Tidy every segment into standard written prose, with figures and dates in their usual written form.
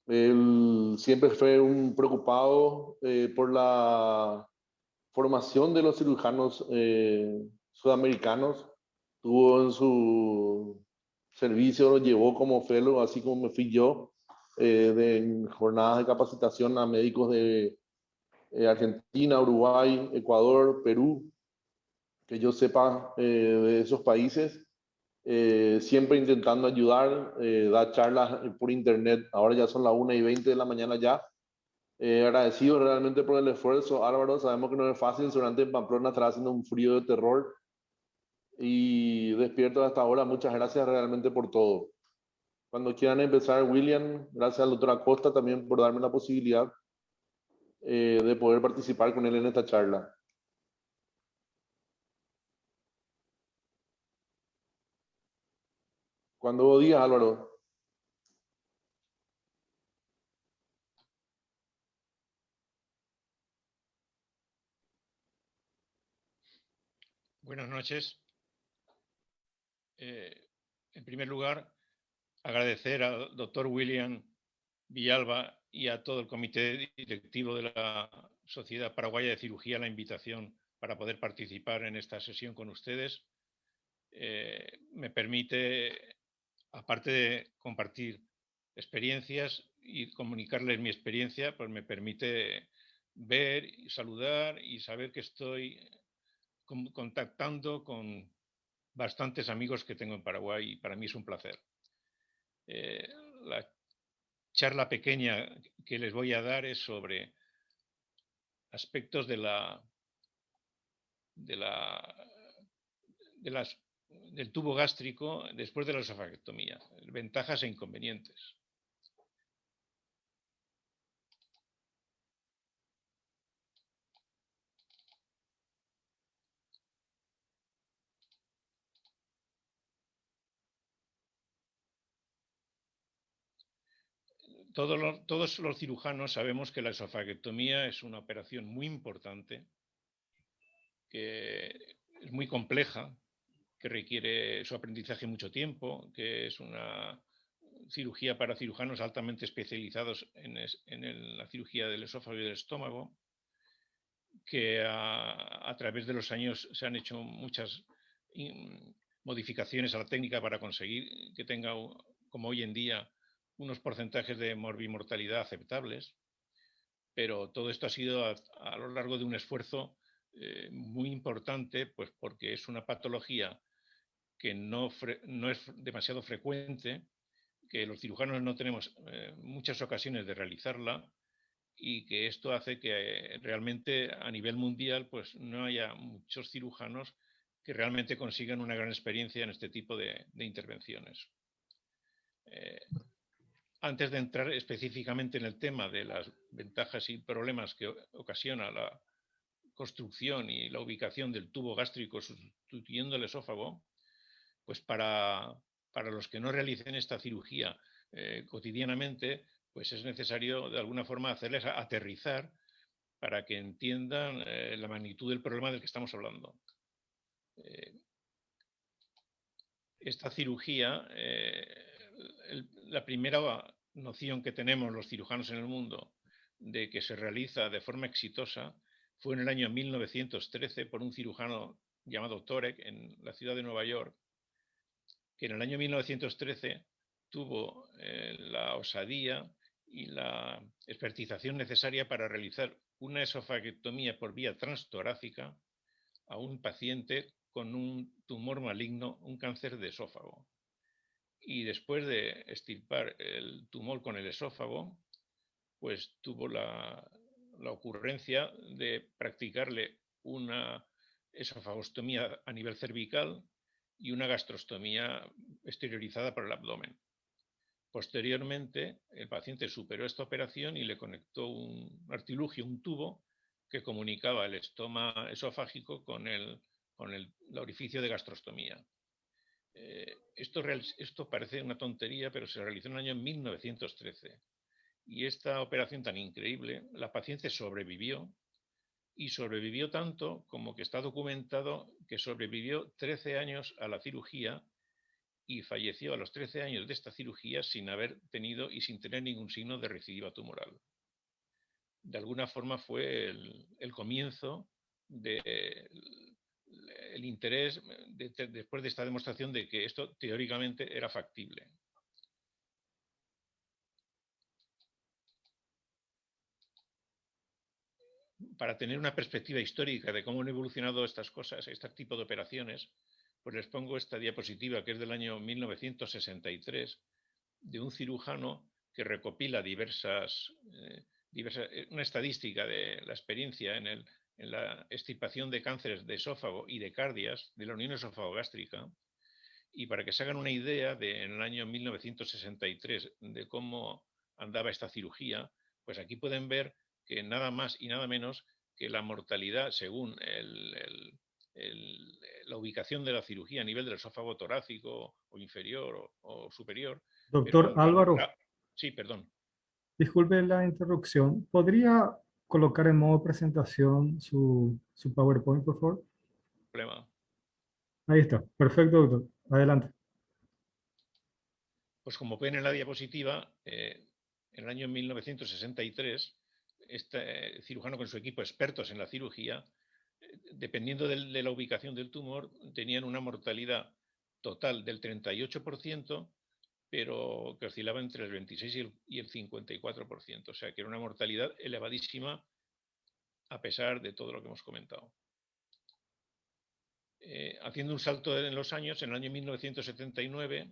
Él siempre fue un preocupado por la formación de los cirujanos sudamericanos. Tuvo en su servicio, lo llevó como fellow, así como me fui yo, en jornadas de capacitación a médicos de Argentina, Uruguay, Ecuador, Perú, que yo sepa de esos países, siempre intentando ayudar, da charlas por internet. Ahora ya son las 1:20 de la mañana ya. Agradecido realmente por el esfuerzo, Álvaro. Sabemos que no es fácil, durante en Pamplona estará haciendo un frío de terror y despierto hasta ahora. Muchas gracias realmente por todo. Cuando quieran empezar, William, gracias al doctor Acosta también por darme la posibilidad de poder participar con él en esta charla. Cuando vos digas, Álvaro. Buenas noches. En primer lugar, agradecer al doctor William Villalba y a todo el comité directivo de la Sociedad Paraguaya de Cirugía la invitación para poder participar en esta sesión con ustedes. Me permite, aparte de compartir experiencias y comunicarles mi experiencia, pues me permite ver y saludar y saber que estoy contactando con bastantes amigos que tengo en Paraguay y para mí es un placer. La charla pequeña que les voy a dar es sobre aspectos de la, de las, del tubo gástrico después de la esofagectomía, ventajas e inconvenientes. Todos los cirujanos sabemos que la esofagectomía es una operación muy importante, que es muy compleja, que requiere su aprendizaje mucho tiempo, que es una cirugía para cirujanos altamente especializados en la cirugía del esófago y del estómago, que a través de los años se han hecho muchas modificaciones a la técnica para conseguir que tenga, como hoy en día, unos porcentajes de morbimortalidad aceptables, pero todo esto ha sido a lo largo de un esfuerzo muy importante, pues porque es una patología que no es demasiado frecuente, que los cirujanos no tenemos muchas ocasiones de realizarla y que esto hace que realmente a nivel mundial pues no haya muchos cirujanos que realmente consigan una gran experiencia en este tipo de intervenciones. Antes de entrar específicamente en el tema de las ventajas y problemas que ocasiona la construcción y la ubicación del tubo gástrico sustituyendo el esófago, pues para los que no realicen esta cirugía cotidianamente, pues es necesario de alguna forma hacerles aterrizar para que entiendan la magnitud del problema del que estamos hablando. Esta cirugía, la primera noción que tenemos los cirujanos en el mundo de que se realiza de forma exitosa fue en el año 1913 por un cirujano llamado Torek en la ciudad de Nueva York, que en el año 1913 tuvo la osadía y la expertización necesaria para realizar una esofagectomía por vía transtorácica a un paciente con un tumor maligno, un cáncer de esófago. Y después de extirpar el tumor con el esófago, pues tuvo la ocurrencia de practicarle una esofagostomía a nivel cervical y una gastrostomía exteriorizada por el abdomen. Posteriormente, el paciente superó esta operación y le conectó un artilugio, un tubo, que comunicaba el estoma esofágico con el orificio de gastrostomía. Esto parece una tontería, pero se realizó en el año 1913. Y esta operación tan increíble, la paciente sobrevivió y sobrevivió tanto como que está documentado que sobrevivió 13 años a la cirugía y falleció a los 13 años de esta cirugía sin haber tenido y sin tener ningún signo de recidiva tumoral. De alguna forma fue el comienzo del interés después de esta demostración de que esto teóricamente era factible. Para tener una perspectiva histórica de cómo han evolucionado estas cosas, este tipo de operaciones, pues les pongo esta diapositiva que es del año 1963 de un cirujano que recopila una estadística de la experiencia en la extirpación de cánceres de esófago y de cardias de la unión esófago-gástrica. Y para que se hagan una idea en el año 1963 de cómo andaba esta cirugía, pues aquí pueden ver que nada más y nada menos que la mortalidad según la ubicación de la cirugía a nivel del esófago torácico o inferior o superior. Doctor Álvaro, sí, perdón. Disculpe la interrupción. ¿Podría colocar en modo presentación su PowerPoint, por favor? Problema. Ahí está. Perfecto, doctor. Adelante. Pues como ven en la diapositiva, en el año 1963, este cirujano con su equipo, expertos en la cirugía, dependiendo de la ubicación del tumor, tenían una mortalidad total del 38%, pero que oscilaba entre el 26 y el 54%. O sea, que era una mortalidad elevadísima a pesar de todo lo que hemos comentado. Haciendo un salto en los años, en el año 1979,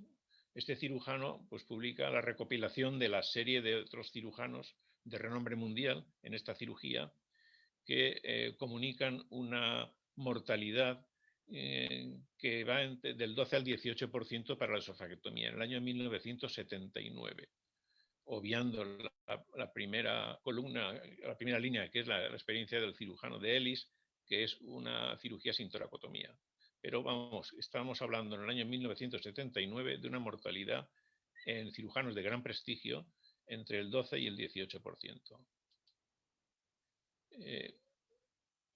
este cirujano pues, publica la recopilación de la serie de otros cirujanos de renombre mundial en esta cirugía que comunican una mortalidad que va del 12 al 18% para la esofaguectomía en el año 1979, obviando la primera columna, la primera línea, que es la experiencia del cirujano de Ellis, que es una cirugía sin toracotomía. Pero vamos, estamos hablando en el año 1979 de una mortalidad en cirujanos de gran prestigio entre el 12 y el 18%.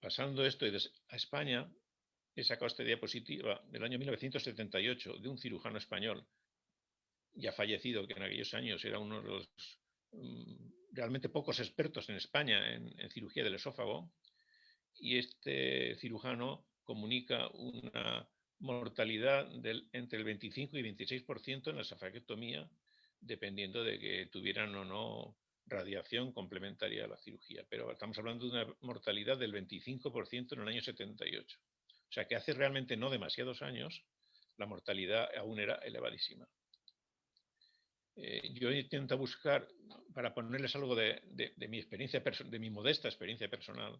Pasando esto a España, he sacado esta diapositiva del año 1978 de un cirujano español ya fallecido, que en aquellos años era uno de los realmente pocos expertos en España en cirugía del esófago, y este cirujano comunica una mortalidad entre el 25 y 26% en la esofaguectomía, dependiendo de que tuvieran o no radiación complementaria a la cirugía. Pero estamos hablando de una mortalidad del 25% en el año 78. O sea que hace realmente no demasiados años la mortalidad aún era elevadísima. Yo intento buscar, para ponerles algo de mi experiencia, de mi modesta experiencia personal,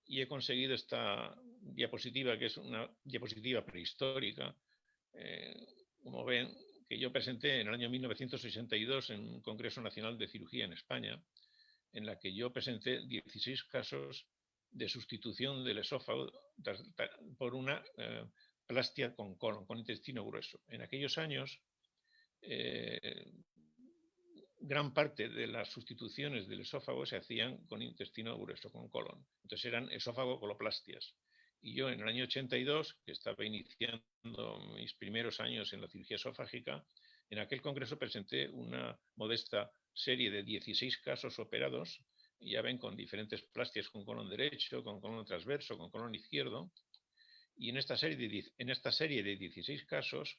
y he conseguido esta diapositiva, que es una diapositiva prehistórica, como ven, que yo presenté en el año 1962 en un Congreso Nacional de Cirugía en España, en la que yo presenté 16 casos de sustitución del esófago por una plastia con colon, con intestino grueso. En aquellos años, gran parte de las sustituciones del esófago se hacían con intestino grueso, con colon. Entonces eran esófago-coloplastias. Y yo en el año 82, que estaba iniciando mis primeros años en la cirugía esofágica, en aquel congreso presenté una modesta serie de 16 casos operados, ya ven, con diferentes plastias con colon derecho, con colon transverso, con colon izquierdo. Y en esta serie de 16 casos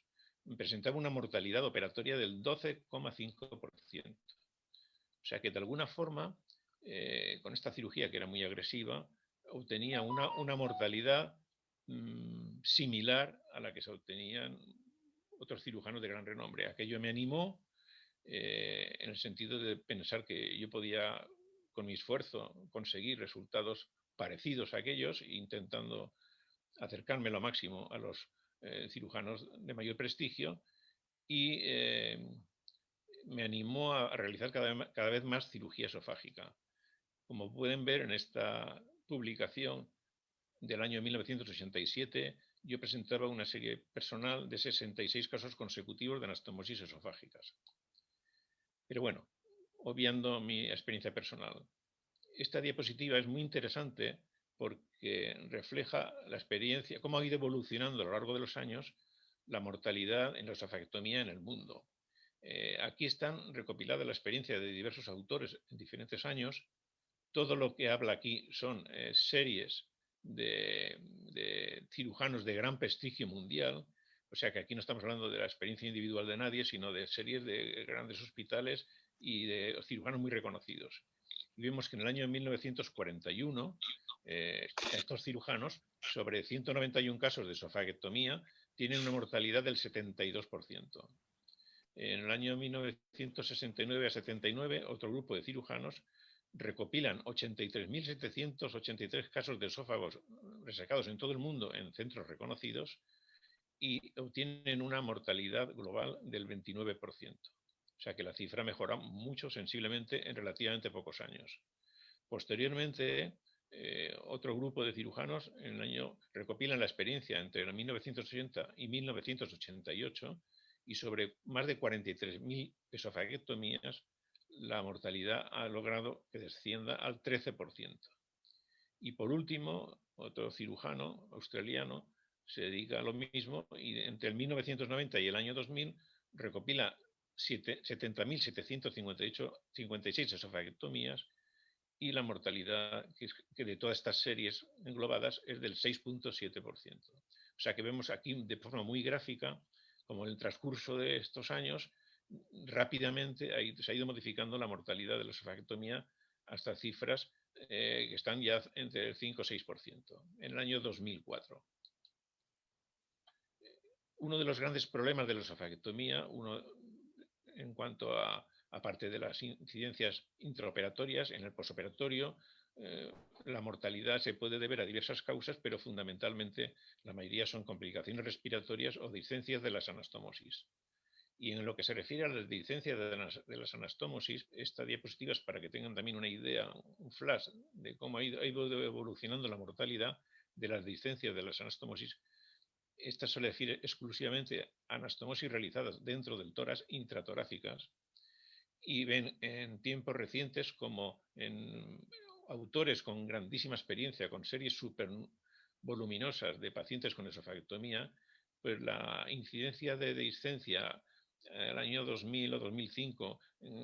presentaba una mortalidad operatoria del 12,5%. O sea que de alguna forma, con esta cirugía que era muy agresiva, obtenía una mortalidad similar a la que se obtenían otros cirujanos de gran renombre. Aquello me animó en el sentido de pensar que yo podía, con mi esfuerzo, conseguir resultados parecidos a aquellos, intentando acercarme lo máximo a los cirujanos de mayor prestigio, y me animó a realizar cada vez más cirugía esofágica. Como pueden ver en esta publicación del año 1987, yo presentaba una serie personal de 66 casos consecutivos de anastomosis esofágicas. Pero bueno, obviando mi experiencia personal, esta diapositiva es muy interesante porque refleja la experiencia, cómo ha ido evolucionando a lo largo de los años la mortalidad en la esofagectomía en el mundo. Aquí están recopiladas la experiencia de diversos autores en diferentes años. Todo lo que habla aquí son series de cirujanos de gran prestigio mundial, o sea que aquí no estamos hablando de la experiencia individual de nadie, sino de series de grandes hospitales y de cirujanos muy reconocidos. Y vemos que en el año 1941 estos cirujanos, sobre 191 casos de esofagectomía, tienen una mortalidad del 72%. En el año 1969 a 79, otro grupo de cirujanos recopilan 83.783 casos de esófagos resecados en todo el mundo en centros reconocidos y obtienen una mortalidad global del 29%. O sea que la cifra mejora mucho sensiblemente en relativamente pocos años. Posteriormente, otro grupo de cirujanos en el año recopilan la experiencia entre 1980 y 1988 y sobre más de 43.000 esofagectomías, la mortalidad ha logrado que descienda al 13%. Y por último, otro cirujano australiano se dedica a lo mismo y entre el 1990 y el año 2000 recopila 70.756 esofagectomías y la mortalidad que de todas estas series englobadas es del 6,7%. O sea que vemos aquí de forma muy gráfica como en el transcurso de estos años rápidamente se ha ido modificando la mortalidad de la esofagectomía hasta cifras que están ya entre el 5 o 6% en el año 2004. Uno de los grandes problemas de la esofagectomía, en cuanto a aparte de las incidencias intraoperatorias, en el posoperatorio, la mortalidad se puede deber a diversas causas, pero fundamentalmente la mayoría son complicaciones respiratorias o discencias de las anastomosis. Y en lo que se refiere a las discencias de las anastomosis, esta diapositiva es para que tengan también una idea, un flash de cómo ha ido evolucionando la mortalidad de las discencias de las anastomosis. Esta se refiere exclusivamente a anastomosis realizadas dentro del tórax, intratorácicas, y ven en tiempos recientes como en autores con grandísima experiencia, con series súper voluminosas de pacientes con esofagectomía, pues la incidencia de discencia el año 2000 o 2005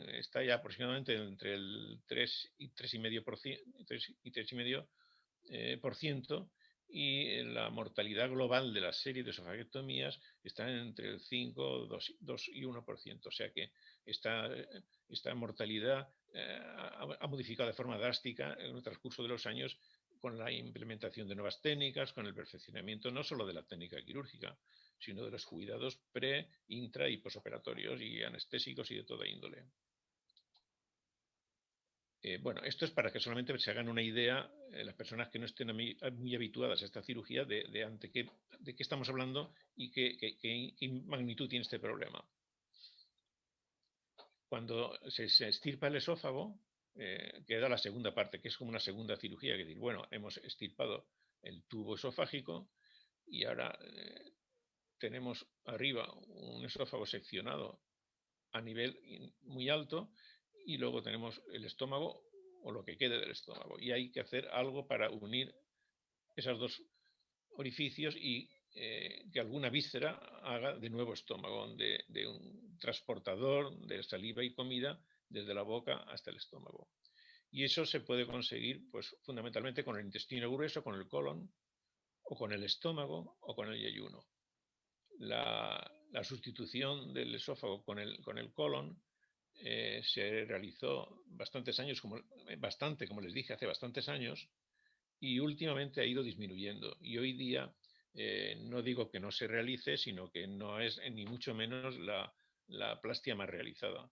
está ya aproximadamente entre el 3 y 3,5% y la mortalidad global de la serie de esofagectomías está entre el 5, 2 y 1%. O sea que esta mortalidad ha modificado de forma drástica en el transcurso de los años con la implementación de nuevas técnicas, con el perfeccionamiento no solo de la técnica quirúrgica, sino de los cuidados pre, intra y posoperatorios y anestésicos y de toda índole. Bueno, esto es para que solamente se hagan una idea las personas que no estén muy habituadas a esta cirugía de qué estamos hablando y qué magnitud tiene este problema. Cuando se extirpa el esófago, queda la segunda parte, que es como una segunda cirugía, que decir, bueno, hemos extirpado el tubo esofágico y ahora tenemos arriba un esófago seccionado a nivel muy alto y luego tenemos el estómago o lo que quede del estómago. Y hay que hacer algo para unir esos dos orificios y que alguna víscera haga de nuevo estómago, de un transportador de saliva y comida desde la boca hasta el estómago. Y eso se puede conseguir pues, fundamentalmente con el intestino grueso, con el colon, o con el estómago, o con el yeyuno. La sustitución del esófago con el colon se realizó bastantes años, como les dije, hace bastantes años, y últimamente ha ido disminuyendo. Y hoy día no digo que no se realice, sino que no es ni mucho menos la plastia más realizada.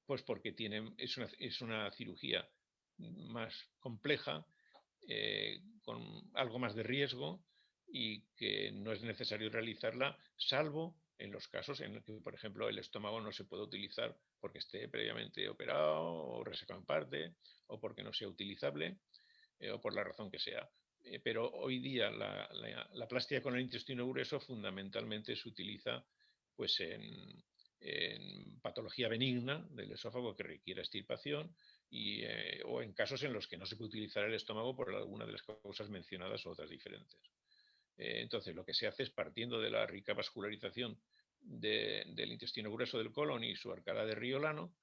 Pues porque es una cirugía más compleja, con algo más de riesgo y que no es necesario realizarla, salvo en los casos en los que, por ejemplo, el estómago no se puede utilizar porque esté previamente operado o resecado en parte o porque no sea utilizable o por la razón que sea. Pero hoy día la plastia con el intestino grueso fundamentalmente se utiliza pues en patología benigna del esófago que requiera extirpación o en casos en los que no se puede utilizar el estómago por alguna de las causas mencionadas o otras diferentes. Entonces, lo que se hace es, partiendo de la rica vascularización del intestino grueso del colon y su arcada de riolano,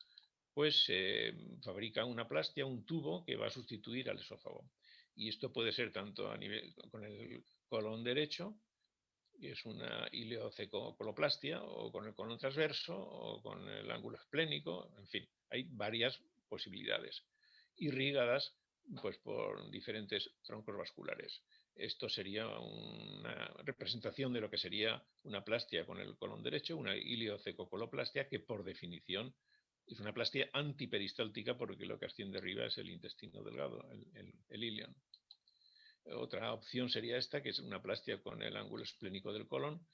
pues se fabrica una plastia, un tubo que va a sustituir al esófago. Y esto puede ser tanto a nivel con el colon derecho, que es una ileocecoloplastia, o con el colon transverso, o con el ángulo esplénico, en fin, hay varias posibilidades, irrigadas pues por diferentes troncos vasculares. Esto sería una representación de lo que sería una plastia con el colon derecho, una ileocecoloplastia, que por definición es una plastia antiperistáltica, porque lo que asciende arriba es el intestino delgado, el ilion. Otra opción sería esta, que es una plastia con el ángulo esplénico del colon,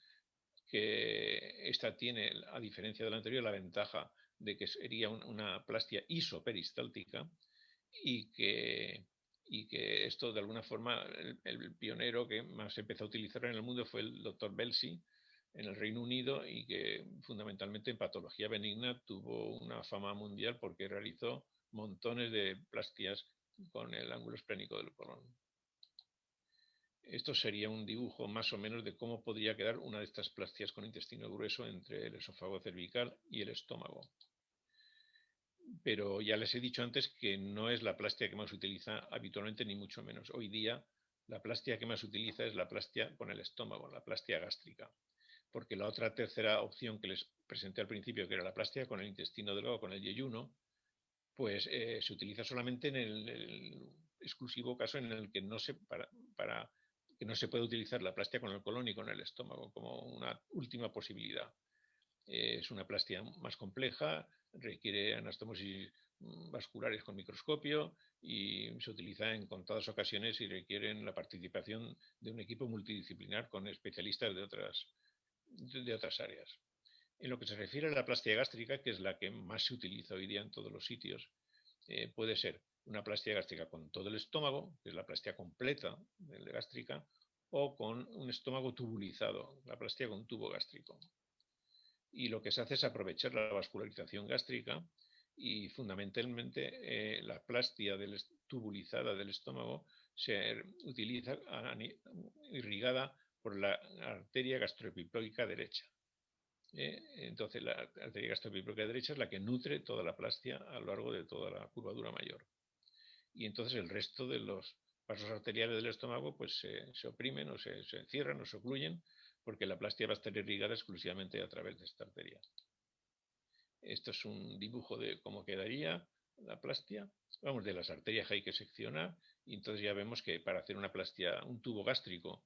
que esta tiene, a diferencia de la anterior, la ventaja de que sería una plastia isoperistáltica, y que esto, de alguna forma, el pionero que más empezó a utilizar en el mundo fue el doctor Belsey en el Reino Unido, y que fundamentalmente en patología benigna tuvo una fama mundial porque realizó montones de plastias con el ángulo esplénico del colon. Esto sería un dibujo más o menos de cómo podría quedar una de estas plastias con intestino grueso entre el esófago cervical y el estómago. Pero ya les he dicho antes que no es la plastia que más se utiliza habitualmente, ni mucho menos. Hoy día la plastia que más se utiliza es la plastia con el estómago, la plastia gástrica. Porque la otra tercera opción que les presenté al principio, que era la plastia con el intestino delgado, con el yeyuno, pues se utiliza solamente en el exclusivo caso en el que no se, que no se puede utilizar la plastia con el colon y con el estómago, como una última posibilidad. Es una plastia más compleja, requiere anastomosis vasculares con microscopio, y se utiliza en contadas ocasiones y requieren la participación de un equipo multidisciplinar con especialistas de otras áreas. En lo que se refiere a la plastia gástrica, que es la que más se utiliza hoy día en todos los sitios, puede ser una plastia gástrica con todo el estómago, que es la plastia completa gástrica, o con un estómago tubulizado, la plastia con tubo gástrico. Y lo que se hace es aprovechar la vascularización gástrica, y fundamentalmente la plastia tubulizada del estómago se utiliza irrigada por la arteria gastroepiploica derecha. Entonces, la arteria gastroepiploica derecha es la que nutre toda la plastia a lo largo de toda la curvadura mayor. Y entonces el resto de los vasos arteriales del estómago pues se oprimen, o se cierran, o se ocluyen, porque la plastia va a estar irrigada exclusivamente a través de esta arteria. Esto es un dibujo de cómo quedaría la plastia. Vamos, de las arterias hay que seccionar, y entonces ya vemos que para hacer una plastia, un tubo gástrico,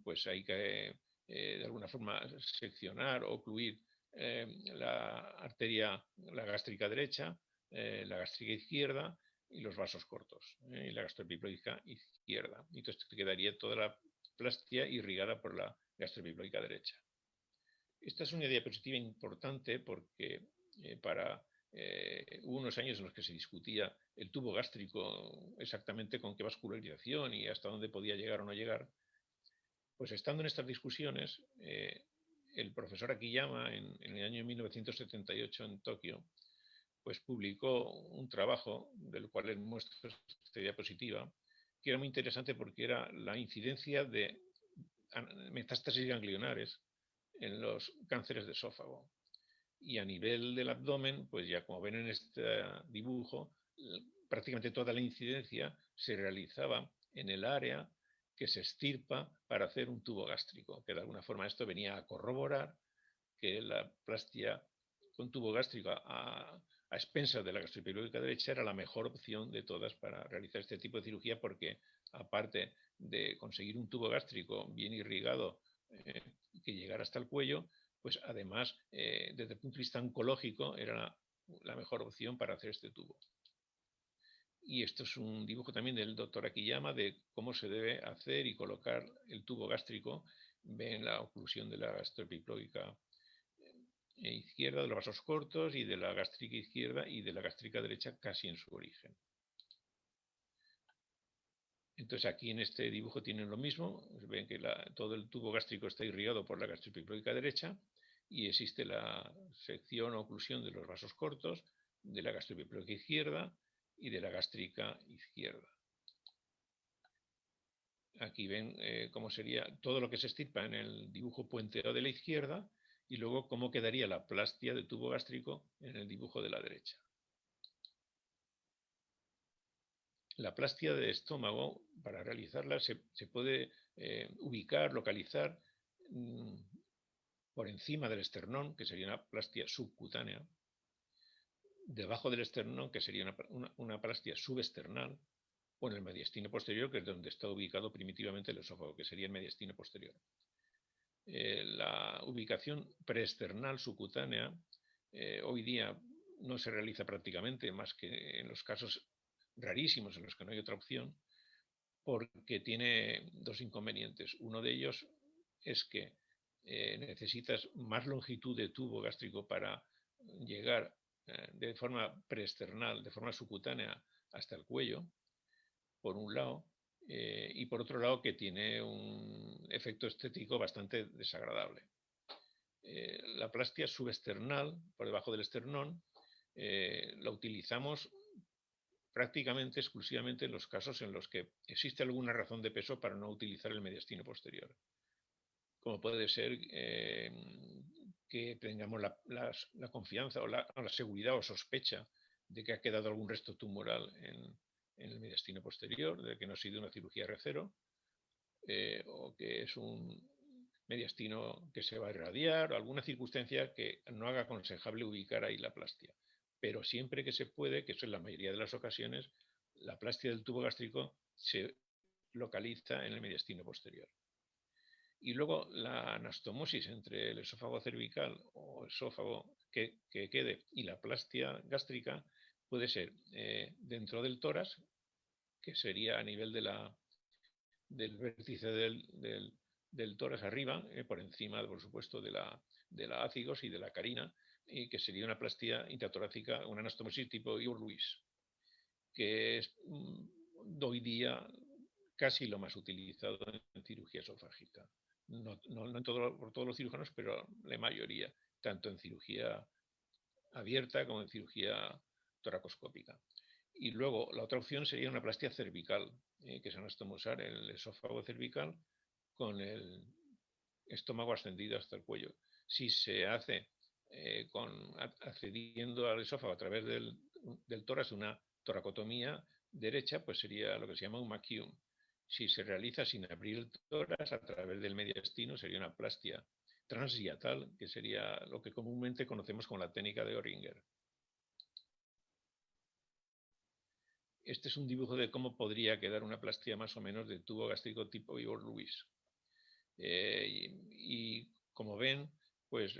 pues hay que de alguna forma seccionar o ocluir la arteria, la gástrica derecha, la gástrica izquierda y los vasos cortos, y la gastroepiploica izquierda. Y entonces quedaría toda la plastia irrigada por la gastroepiploica derecha. Esta es una diapositiva importante porque hubo unos años en los que se discutía el tubo gástrico exactamente con qué vascularización y hasta dónde podía llegar o no llegar. Pues estando en estas discusiones, el profesor Akiyama en el año 1978 en Tokio, pues publicó un trabajo del cual les muestro esta diapositiva, que era muy interesante porque era la incidencia de metástasis ganglionares en los cánceres de esófago. Y a nivel del abdomen, pues ya como ven en este dibujo, prácticamente toda la incidencia se realizaba en el área que se extirpa para hacer un tubo gástrico, que de alguna forma esto venía a corroborar que la plastia con tubo gástrico a expensas de la gastroepiploica derecha era la mejor opción de todas para realizar este tipo de cirugía, porque aparte de conseguir un tubo gástrico bien irrigado que llegara hasta el cuello, pues además desde el punto de vista oncológico era la mejor opción para hacer este tubo. Y esto es un dibujo también del doctor Akiyama de cómo se debe hacer y colocar el tubo gástrico. Ven la oclusión de la gastroepiploica izquierda, de los vasos cortos, y de la gástrica izquierda y de la gástrica derecha casi en su origen. Entonces aquí en este dibujo tienen lo mismo. Ven que todo el tubo gástrico está irrigado por la gastroepiploica derecha, y existe la sección o oclusión de los vasos cortos, de la gastroepiploica izquierda y de la gástrica izquierda. Aquí ven cómo sería todo lo que se extirpa en el dibujo puentero de la izquierda y luego cómo quedaría la plastia del tubo gástrico en el dibujo de la derecha. La plastia de estómago, para realizarla, se puede ubicar, localizar por encima del esternón, que sería una plastia subcutánea, debajo del esternón, que sería una plastia subesternal, o en el mediastino posterior, que es donde está ubicado primitivamente el esófago, que sería el mediastino posterior. La ubicación preesternal subcutánea hoy día no se realiza prácticamente, más que en los casos rarísimos en los que no hay otra opción, porque tiene dos inconvenientes. Uno de ellos es que necesitas más longitud de tubo gástrico para llegar de forma preesternal, de forma subcutánea, hasta el cuello, por un lado, y por otro lado que tiene un efecto estético bastante desagradable. La plastia subesternal, por debajo del esternón, la utilizamos prácticamente exclusivamente en los casos en los que existe alguna razón de peso para no utilizar el mediastino posterior. Como puede ser que tengamos la confianza o la seguridad o sospecha de que ha quedado algún resto tumoral en el mediastino posterior, de que no ha sido una cirugía R0, o que es un mediastino que se va a irradiar, o alguna circunstancia que no haga aconsejable ubicar ahí la plastia. Pero siempre que se puede, que eso en la mayoría de las ocasiones, la plastia del tubo gástrico se localiza en el mediastino posterior. Y luego la anastomosis entre el esófago cervical o esófago que quede y la plastia gástrica puede ser dentro del tórax, que sería a nivel del vértice del tórax arriba, por encima, por supuesto, de la ácigos y de la carina, y que sería una plastia intratorácica, una anastomosis tipo Ivor-Lewis, que es hoy día casi lo más utilizado en cirugía esofágica. No por todos los cirujanos, pero la mayoría, tanto en cirugía abierta como en cirugía toracoscópica. Y luego la otra opción sería una plastia cervical, que es anastomosar el esófago cervical con el estómago ascendido hasta el cuello. Si se hace accediendo al esófago a través del tórax, una toracotomía derecha, pues sería lo que se llama un MACIUM. Si se realiza sin abrir el tórax a través del mediastino, sería una plastia transhiatal, que sería lo que comúnmente conocemos como la técnica de Oringer. Este es un dibujo de cómo podría quedar una plastia más o menos de tubo gástrico tipo Ivor-Lewis. Y como ven, pues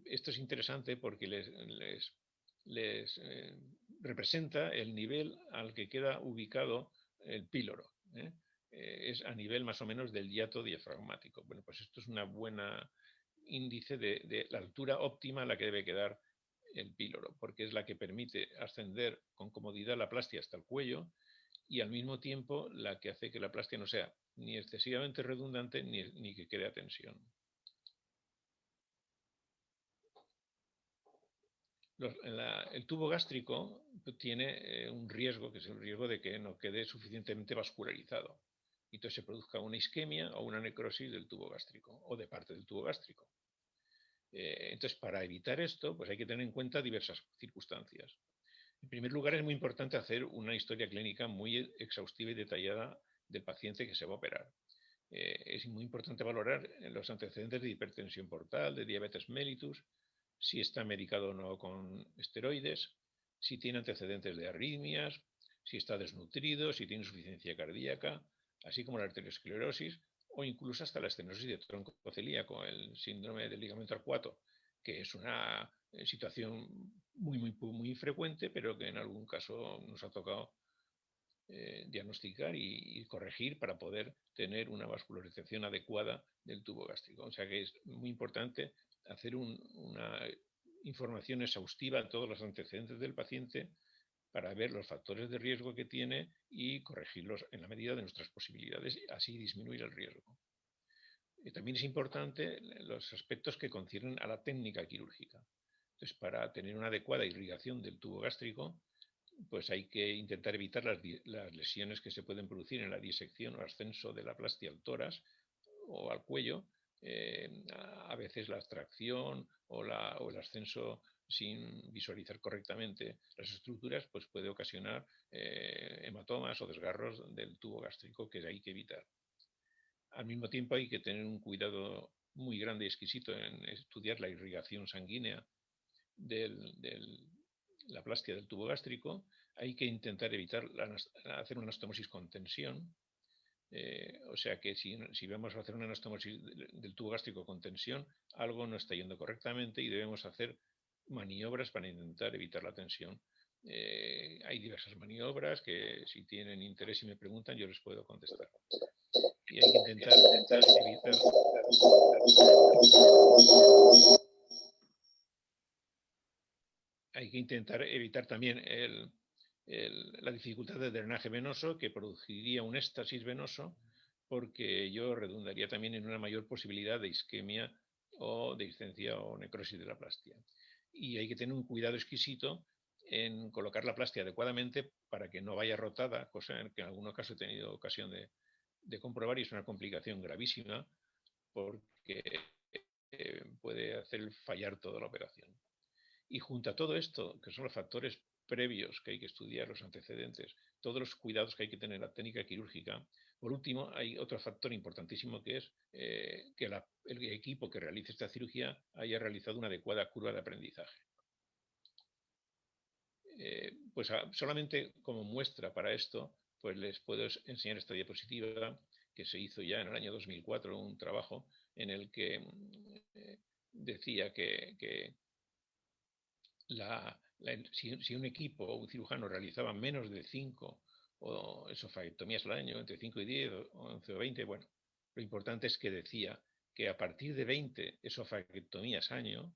esto es interesante porque les representa el nivel al que queda ubicado el píloro. Es a nivel más o menos del hiato diafragmático. Bueno, pues esto es una buena índice de la altura óptima a la que debe quedar el píloro, porque es la que permite ascender con comodidad la plastia hasta el cuello y al mismo tiempo la que hace que la plastia no sea ni excesivamente redundante ni que quede a tensión. El tubo gástrico tiene un riesgo, que es el riesgo de que no quede suficientemente vascularizado. Y entonces se produzca una isquemia o una necrosis del tubo gástrico o de parte del tubo gástrico. Entonces, para evitar esto, pues hay que tener en cuenta diversas circunstancias. En primer lugar, es muy importante hacer una historia clínica muy exhaustiva y detallada del paciente que se va a operar. Es muy importante valorar los antecedentes de hipertensión portal, de diabetes mellitus, si está medicado o no con esteroides, si tiene antecedentes de arritmias, si está desnutrido, si tiene insuficiencia cardíaca, así como la arteriosclerosis o incluso hasta la estenosis de tronco celíaco, el síndrome del ligamento arcuato, que es una situación muy frecuente, pero que en algún caso nos ha tocado diagnosticar y corregir para poder tener una vascularización adecuada del tubo gástrico. O sea que es muy importante hacer una información exhaustiva de todos los antecedentes del paciente para ver los factores de riesgo que tiene y corregirlos en la medida de nuestras posibilidades y así disminuir el riesgo. También es importante los aspectos que conciernen a la técnica quirúrgica. Entonces, para tener una adecuada irrigación del tubo gástrico, pues hay que intentar evitar las lesiones que se pueden producir en la disección o ascenso de la plastia al tórax o al cuello. A veces la abstracción o el ascenso sin visualizar correctamente las estructuras, pues puede ocasionar hematomas o desgarros del tubo gástrico que hay que evitar. Al mismo tiempo hay que tener un cuidado muy grande y exquisito en estudiar la irrigación sanguínea de la plastia del tubo gástrico. Hay que intentar evitar hacer una anastomosis con tensión. O sea que si vamos a hacer una anastomosis del tubo gástrico con tensión, algo no está yendo correctamente y debemos hacer maniobras para intentar evitar la tensión. Hay diversas maniobras que, si tienen interés y me preguntan, yo les puedo contestar. Y hay que intentar evitar. Hay que intentar evitar también la dificultad de drenaje venoso, que produciría un éxtasis venoso, porque ello redundaría también en una mayor posibilidad de isquemia o de discencia o necrosis de la plastia. Y hay que tener un cuidado exquisito en colocar la plastia adecuadamente para que no vaya rotada, cosa que en algunos casos he tenido ocasión de comprobar, y es una complicación gravísima porque puede hacer fallar toda la operación. Y junto a todo esto, que son los factores previos que hay que estudiar, los antecedentes, todos los cuidados que hay que tener en la técnica quirúrgica, por último, hay otro factor importantísimo, que es que el equipo que realice esta cirugía haya realizado una adecuada curva de aprendizaje. Pues solamente como muestra para esto, pues les puedo enseñar esta diapositiva que se hizo ya en el año 2004, un trabajo en el que decía que si un equipo o un cirujano realizaba menos de 5 esofaectomías al año, entre 5 y 10, o 11 o 20, bueno, lo importante es que decía que a partir de 20 esofaectomías año,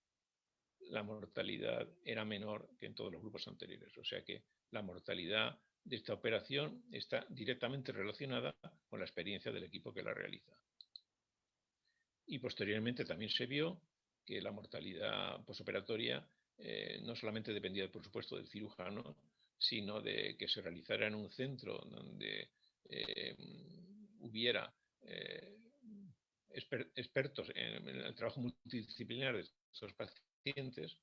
la mortalidad era menor que en todos los grupos anteriores. O sea que la mortalidad de esta operación está directamente relacionada con la experiencia del equipo que la realiza. Y posteriormente también se vio que la mortalidad posoperatoria no solamente dependía, por supuesto, del cirujano, sino de que se realizara en un centro donde hubiera expertos en el trabajo multidisciplinar de estos pacientes,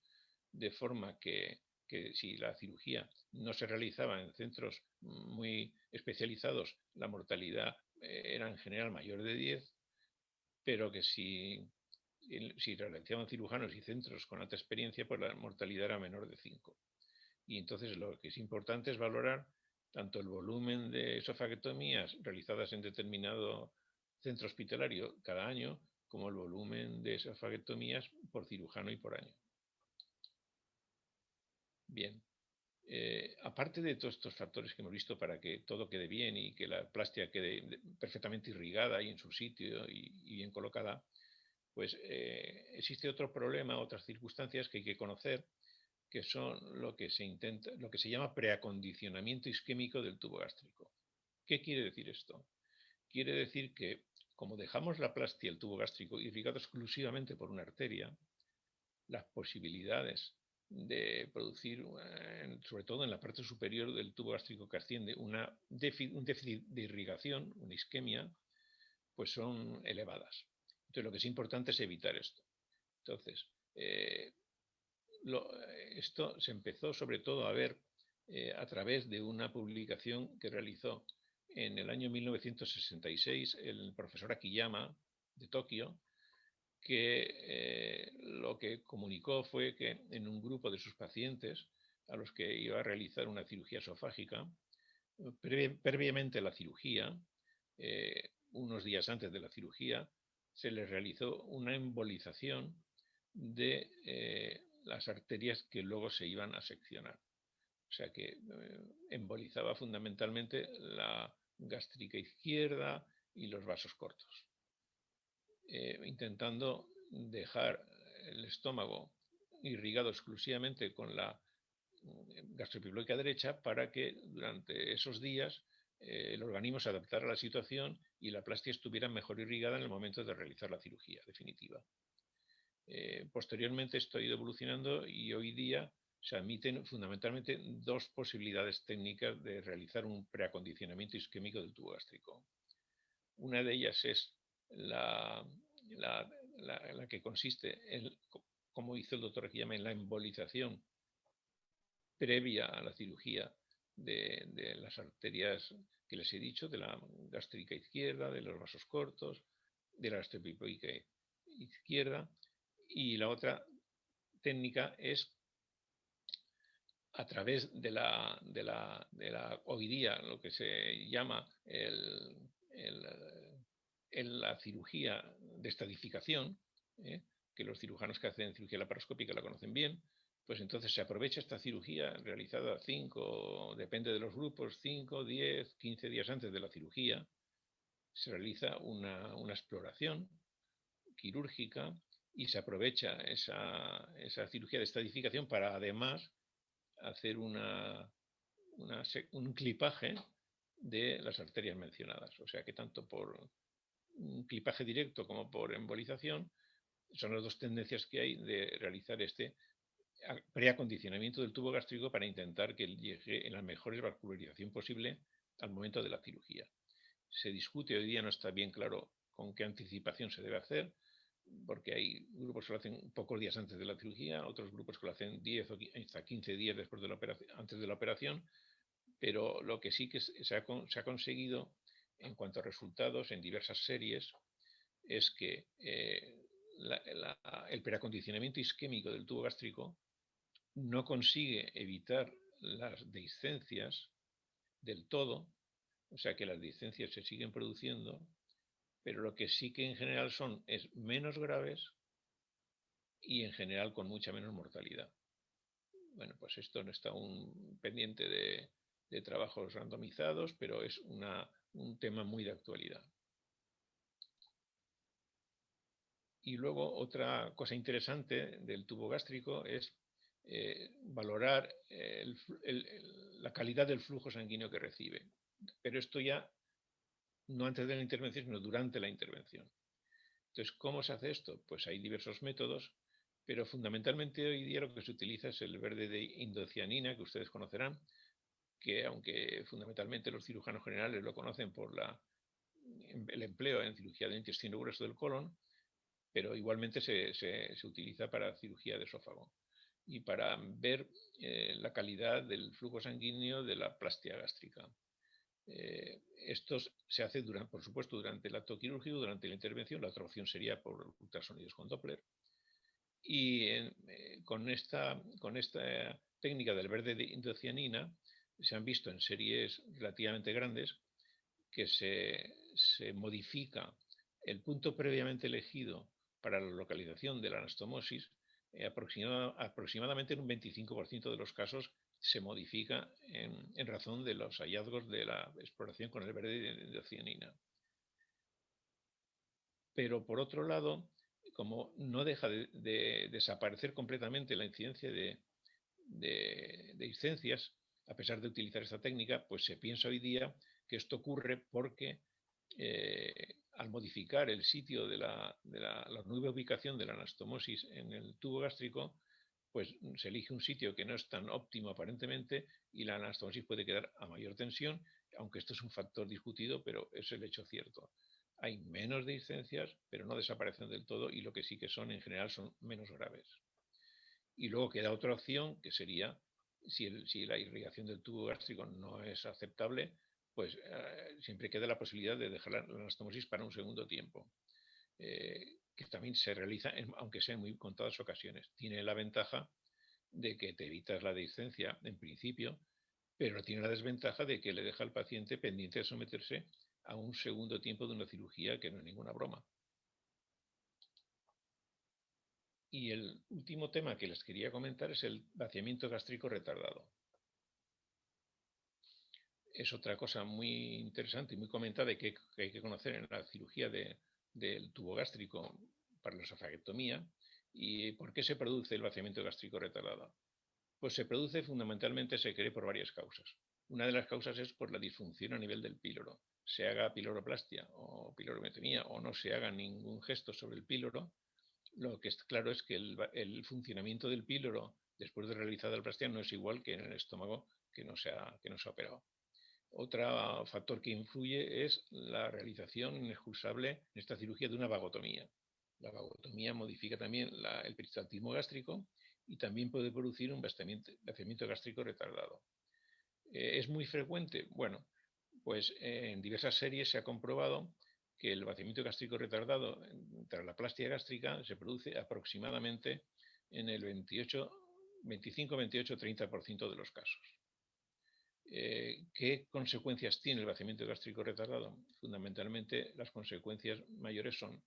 de forma que si la cirugía no se realizaba en centros muy especializados, la mortalidad era en general mayor de 10, pero que si realizaban cirujanos y centros con alta experiencia, pues la mortalidad era menor de 5. Y entonces lo que es importante es valorar tanto el volumen de esofaectomías realizadas en determinado centro hospitalario cada año, como el volumen de esofaectomías por cirujano y por año. Bien. Aparte de todos estos factores que hemos visto para que todo quede bien y que la plastia quede perfectamente irrigada y en su sitio y bien colocada, pues existe otro problema, otras circunstancias que hay que conocer, que son lo que se llama preacondicionamiento isquémico del tubo gástrico. ¿Qué quiere decir esto? Quiere decir que, como dejamos la plastia, el tubo gástrico, irrigado exclusivamente por una arteria, las posibilidades de producir, sobre todo en la parte superior del tubo gástrico que asciende, un déficit de irrigación, una isquemia, pues son elevadas. Entonces, lo que es importante es evitar esto. Entonces, esto se empezó sobre todo a ver a través de una publicación que realizó en el año 1966 el profesor Akiyama de Tokio, que lo que comunicó fue que en un grupo de sus pacientes a los que iba a realizar una cirugía esofágica, previamente a la cirugía, unos días antes de la cirugía, se les realizó una embolización de las arterias que luego se iban a seccionar. O sea que embolizaba fundamentalmente la gástrica izquierda y los vasos cortos, intentando dejar el estómago irrigado exclusivamente con la gastroepilóica derecha para que durante esos días el organismo se adaptara a la situación y la plastia estuviera mejor irrigada en el momento de realizar la cirugía definitiva. Posteriormente esto ha ido evolucionando y hoy día se admiten fundamentalmente dos posibilidades técnicas de realizar un preacondicionamiento isquémico del tubo gástrico. Una de ellas es la que consiste en, como hizo el doctor Akiyama, en la embolización previa a la cirugía de las arterias que les he dicho, de la gástrica izquierda, de los vasos cortos, de la gastroepipódica izquierda, y la otra técnica es a través de la hoy día lo que se llama la cirugía de estadificación, que los cirujanos que hacen cirugía laparoscópica la conocen bien, pues entonces se aprovecha esta cirugía realizada 5, depende de los grupos, 5, 10, 15 días antes de la cirugía, se realiza una exploración quirúrgica y se aprovecha esa cirugía de estadificación para además hacer un clipaje de las arterias mencionadas. O sea que tanto por un clipaje directo como por embolización son las dos tendencias que hay de realizar este preacondicionamiento del tubo gástrico para intentar que llegue en la mejor vascularización posible al momento de la cirugía. Se discute, hoy día no está bien claro con qué anticipación se debe hacer, porque hay grupos que lo hacen pocos días antes de la cirugía, otros grupos que lo hacen 10 o hasta 15 días después de la operación, antes de la operación, pero lo que sí que se ha conseguido en cuanto a resultados en diversas series es que el preacondicionamiento isquémico del tubo gástrico no consigue evitar las dehiscencias del todo, o sea que las dehiscencias se siguen produciendo, pero lo que sí que en general es menos graves y en general con mucha menos mortalidad. Bueno, pues esto no está aún pendiente de trabajos randomizados, pero es un tema muy de actualidad. Y luego otra cosa interesante del tubo gástrico es valorar la calidad del flujo sanguíneo que recibe. Pero esto ya no antes de la intervención, sino durante la intervención. Entonces, ¿cómo se hace esto? Pues hay diversos métodos, pero fundamentalmente hoy día lo que se utiliza es el verde de indocianina, que ustedes conocerán, que aunque fundamentalmente los cirujanos generales lo conocen por el empleo en cirugía del intestino grueso del colon, pero igualmente se utiliza para cirugía de esófago y para ver la calidad del flujo sanguíneo de la plastia gástrica. Esto se hace, por supuesto, durante el acto quirúrgico, durante la intervención. La otra opción sería por ultrasonidos con Doppler. Y con esta técnica del verde de indocianina se han visto en series relativamente grandes que se modifica el punto previamente elegido para la localización de la anastomosis, aproximadamente en un 25% de los casos se modifica en razón de los hallazgos de la exploración con el verde de indocianina. Pero por otro lado, como no deja de desaparecer completamente la incidencia de dehiscencias, a pesar de utilizar esta técnica, pues se piensa hoy día que esto ocurre porque al modificar el sitio de la nueva ubicación de la anastomosis en el tubo gástrico, pues se elige un sitio que no es tan óptimo aparentemente y la anastomosis puede quedar a mayor tensión, aunque esto es un factor discutido, pero es el hecho cierto. Hay menos dehiscencias, pero no desaparecen del todo y lo que sí que son en general son menos graves. Y luego queda otra opción que sería, si la irrigación del tubo gástrico no es aceptable, pues siempre queda la posibilidad de dejar la anastomosis para un segundo tiempo, que también se realiza, aunque sea en muy contadas ocasiones. Tiene la ventaja de que te evitas la dehiscencia en principio, pero tiene la desventaja de que le deja al paciente pendiente de someterse a un segundo tiempo de una cirugía que no es ninguna broma. Y el último tema que les quería comentar es el vaciamiento gástrico retardado. Es otra cosa muy interesante y muy comentada y que hay que conocer en la cirugía del tubo gástrico para la esofagectomía. ¿Y por qué se produce el vaciamiento gástrico retardado? Pues se produce fundamentalmente, se cree, por varias causas. Una de las causas es por la disfunción a nivel del píloro. Se haga piloroplastia o pilorotomía o no se haga ningún gesto sobre el píloro, lo que es claro es que el funcionamiento del píloro después de realizada la plastia no es igual que en el estómago que no se ha operado. Otro factor que influye es la realización inexcusable en esta cirugía de una vagotomía. La vagotomía modifica también el peristaltismo gástrico y también puede producir un vaciamiento gástrico retardado. ¿Es muy frecuente? Bueno, pues en diversas series se ha comprobado que el vaciamiento gástrico retardado tras la plastia gástrica se produce aproximadamente en el 25, 28, 30% de los casos. ¿Qué consecuencias tiene el vaciamiento gástrico retardado? Fundamentalmente, las consecuencias mayores son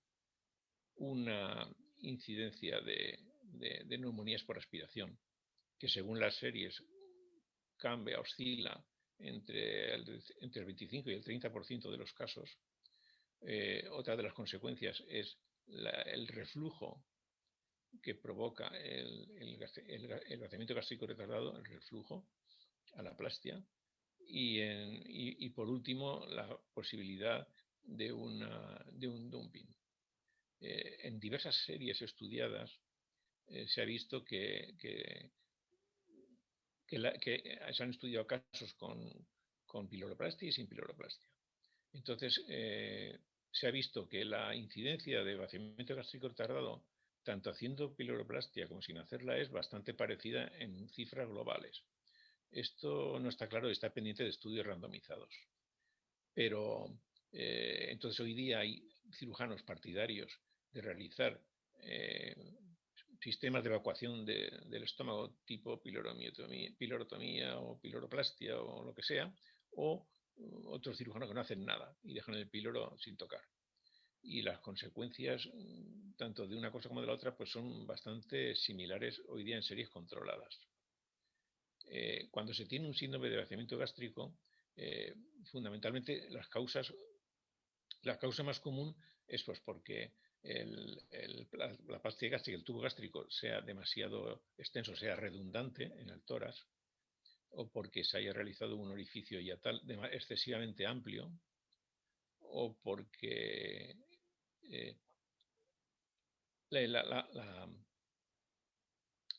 una incidencia de neumonías por aspiración, que según las series oscila entre el 25 y el 30% de los casos. Otra de las consecuencias es el reflujo que provoca el vaciamiento gástrico retardado, el reflujo a la plastia, y por último la posibilidad de un dumping. En diversas series estudiadas se ha visto que se han estudiado casos con piloroplastia y sin piloroplastia. Entonces, se ha visto que la incidencia de vaciamiento gástrico retardado, tanto haciendo piloroplastia como sin hacerla, es bastante parecida en cifras globales. Esto no está claro, está pendiente de estudios randomizados. Pero entonces hoy día hay cirujanos partidarios de realizar sistemas de evacuación del estómago tipo pilorotomía o piloroplastia o lo que sea, o otros cirujanos que no hacen nada y dejan el píloro sin tocar. Y las consecuencias, tanto de una cosa como de la otra, pues son bastante similares hoy día en series controladas. Cuando se tiene un síndrome de vaciamiento gástrico, fundamentalmente la causa más común es pues porque la plastia gástrica, el tubo gástrico, sea demasiado extenso, sea redundante en el tórax, o porque se haya realizado un orificio yatal excesivamente amplio, o porque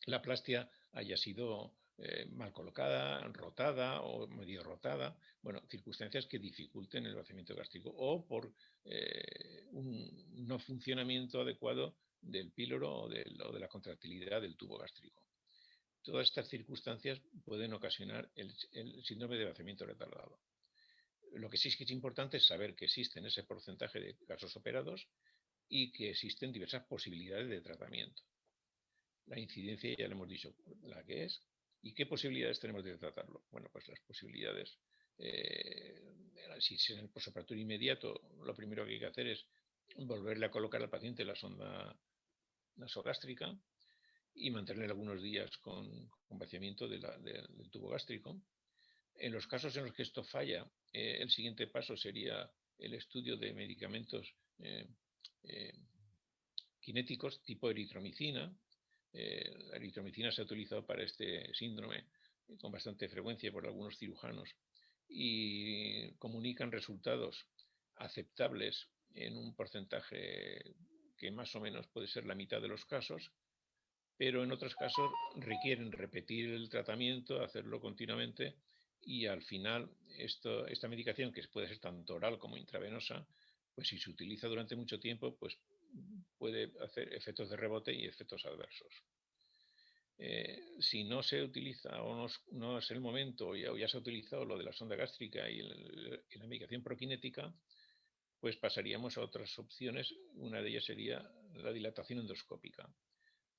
la plastia haya sido mal colocada, rotada o medio rotada, bueno, circunstancias que dificulten el vaciamiento gástrico, o por un no funcionamiento adecuado del píloro o de la contractilidad del tubo gástrico. Todas estas circunstancias pueden ocasionar el síndrome de vaciamiento retardado. Lo que sí es que es importante es saber que existen ese porcentaje de casos operados y que existen diversas posibilidades de tratamiento. La incidencia ya le hemos dicho la que es. ¿Y qué posibilidades tenemos de tratarlo? Bueno, pues las posibilidades, si es en el postoperatorio inmediato, lo primero que hay que hacer es volverle a colocar al paciente la sonda nasogástrica y mantenerle algunos días con vaciamiento del tubo gástrico. En los casos en los que esto falla, el siguiente paso sería el estudio de medicamentos cinéticos tipo eritromicina. La eritromicina se ha utilizado para este síndrome con bastante frecuencia por algunos cirujanos y comunican resultados aceptables en un porcentaje que más o menos puede ser la mitad de los casos, pero en otros casos requieren repetir el tratamiento, hacerlo continuamente, y al final esta medicación, que puede ser tanto oral como intravenosa, pues si se utiliza durante mucho tiempo, pues puede hacer efectos de rebote y efectos adversos. Si no se utiliza o no es el momento, o ya se ha utilizado lo de la sonda gástrica y la medicación prokinética, pues pasaríamos a otras opciones. Una de ellas sería la dilatación endoscópica.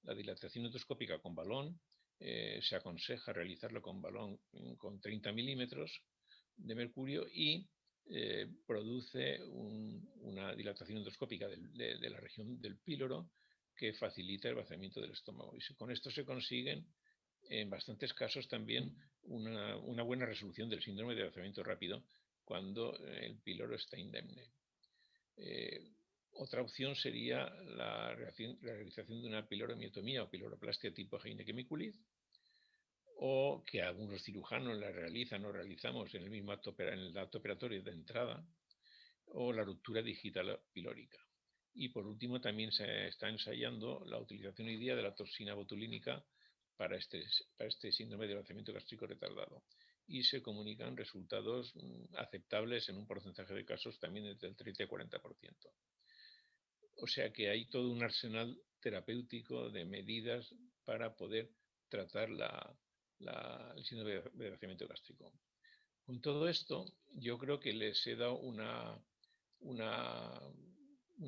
La dilatación endoscópica con balón, se aconseja realizarlo con balón con 30 milímetros de mercurio y produce una dilatación endoscópica de la región del píloro que facilita el vaciamiento del estómago. Y con esto se consiguen en bastantes casos también una buena resolución del síndrome de vaciamiento rápido cuando el píloro está indemne. Otra opción sería la realización de una piloromiotomía o piloroplastia tipo Heineke-Mikulicz, o que algunos cirujanos la realizan o realizamos en el mismo acto operatorio de entrada, o la ruptura digital pilórica. Y por último también se está ensayando la utilización hoy día de la toxina botulínica para este síndrome de vaciamiento gástrico retardado. Y se comunican resultados aceptables en un porcentaje de casos también entre el 30 y 40%. O sea que hay todo un arsenal terapéutico de medidas para poder tratar el síndrome de vaciamiento gástrico. Con todo esto, yo creo que les he dado una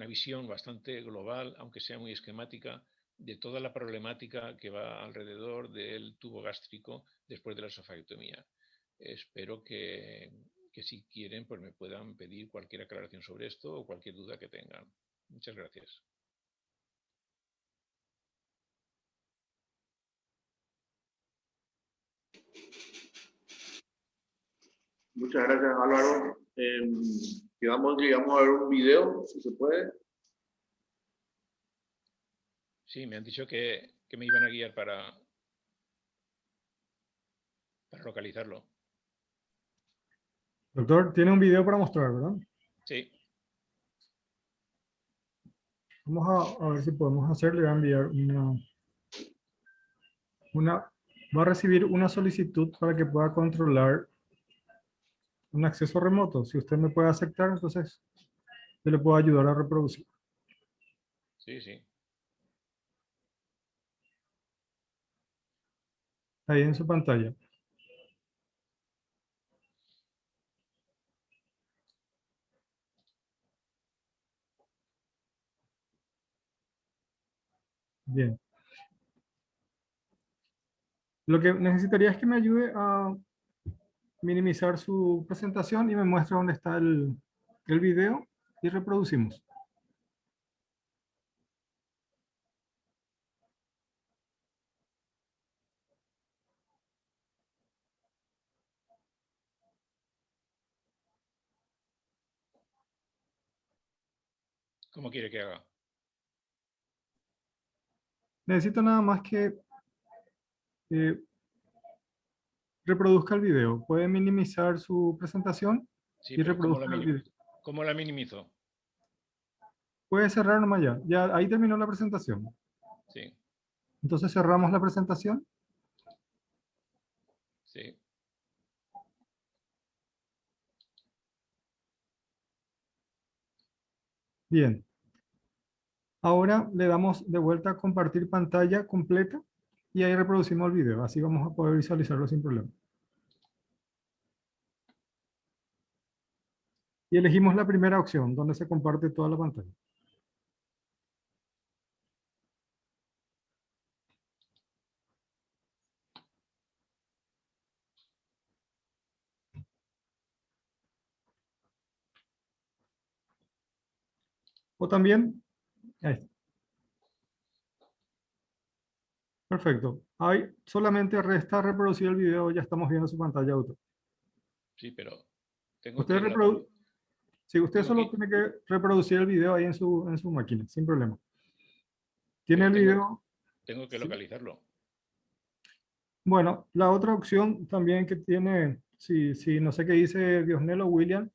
visión bastante global, aunque sea muy esquemática, de toda la problemática que va alrededor del tubo gástrico después de la esofagiectomía. Espero que si quieren, pues me puedan pedir cualquier aclaración sobre esto o cualquier duda que tengan. Muchas gracias. Muchas gracias, Álvaro. Quedamos que vamos a ver un video, si se puede. Sí, me han dicho que me iban a guiar para localizarlo. Doctor, tiene un video para mostrar, ¿verdad? Sí. Vamos a ver si podemos hacer. Le voy a enviar va a recibir una solicitud para que pueda controlar un acceso remoto. Si usted me puede aceptar, entonces yo le puedo ayudar a reproducir. Sí, sí. Ahí en su pantalla. Bien. Lo que necesitaría es que me ayude a minimizar su presentación y me muestre dónde está el video y reproducimos. ¿Cómo quiere que haga? Necesito nada más que reproduzca el video. Puede minimizar su presentación Sí, y pero reproduzca el video. ¿cómo la minimizo? Puede cerrar nomás ya. Ya ahí terminó la presentación. Sí, Entonces cerramos la presentación. sí. Bien. Ahora le damos de vuelta a compartir pantalla completa y ahí reproducimos el video. Así vamos a poder visualizarlo sin problema. Y elegimos la primera opción, donde se comparte toda la pantalla. O también, ahí está. Perfecto. Ahí solamente resta reproducir el video, ya estamos viendo su pantalla auto. Sí, pero tengo que Usted ir a la sí, usted tengo solo que, tiene que reproducir el video ahí en su máquina, sin problema. Tiene pero el video. tengo que Sí. localizarlo. Bueno, la otra opción también que tiene, si no sé qué dice Diosnelo o William,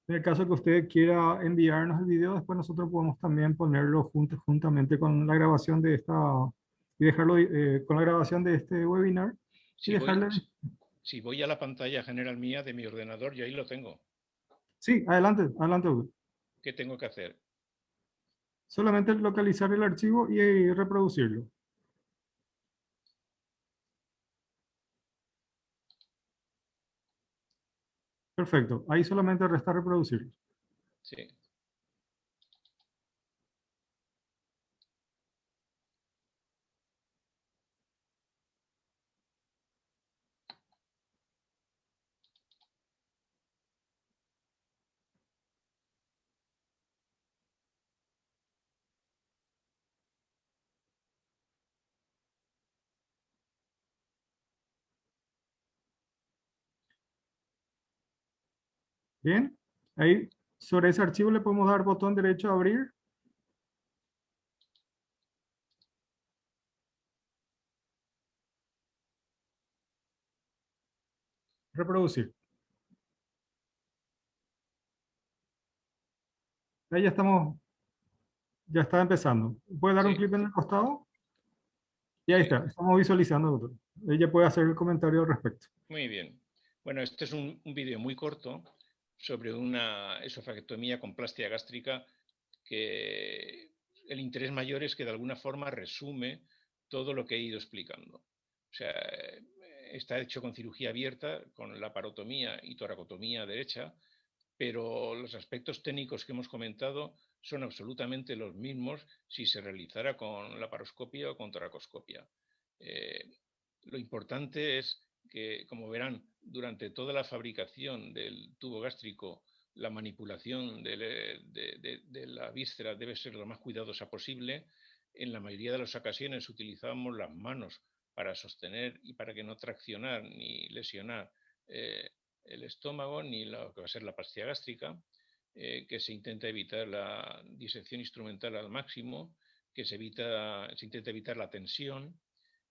en el caso que usted quiera enviarnos el video, después nosotros podemos también ponerlo juntamente con la grabación de esta, y dejarlo con la grabación de este webinar y Si voy, dejarle. si voy a la pantalla general mía de mi ordenador, yo ahí lo tengo. Sí, adelante, adelante, Hugo. ¿Qué tengo que hacer? Solamente localizar el archivo y reproducirlo. Perfecto, ahí solamente resta reproducirlo. Sí. Bien, ahí sobre ese archivo le podemos dar botón derecho a abrir. Reproducir. Ahí ya estamos, ya está empezando. ¿Puede dar un Sí, clic en el costado? Y ahí está, estamos visualizando, doctor. Ella puede hacer el comentario al respecto. Muy bien. Bueno, este es un vídeo muy corto sobre una esofagectomía con plastia gástrica que el interés mayor es que de alguna forma resume todo lo que he ido explicando. O sea, está hecho con cirugía abierta, con laparotomía y toracotomía derecha, pero los aspectos técnicos que hemos comentado son absolutamente los mismos si se realizara con laparoscopia o con toracoscopia. Lo importante es que, como verán, durante toda la fabricación del tubo gástrico, la manipulación de la víscera debe ser lo más cuidadosa posible. En la mayoría de las ocasiones utilizamos las manos para sostener y para que no traccionar ni lesionar el estómago ni lo que va a ser la pastilla gástrica, que se intenta evitar la disección instrumental al máximo, que se intenta evitar la tensión,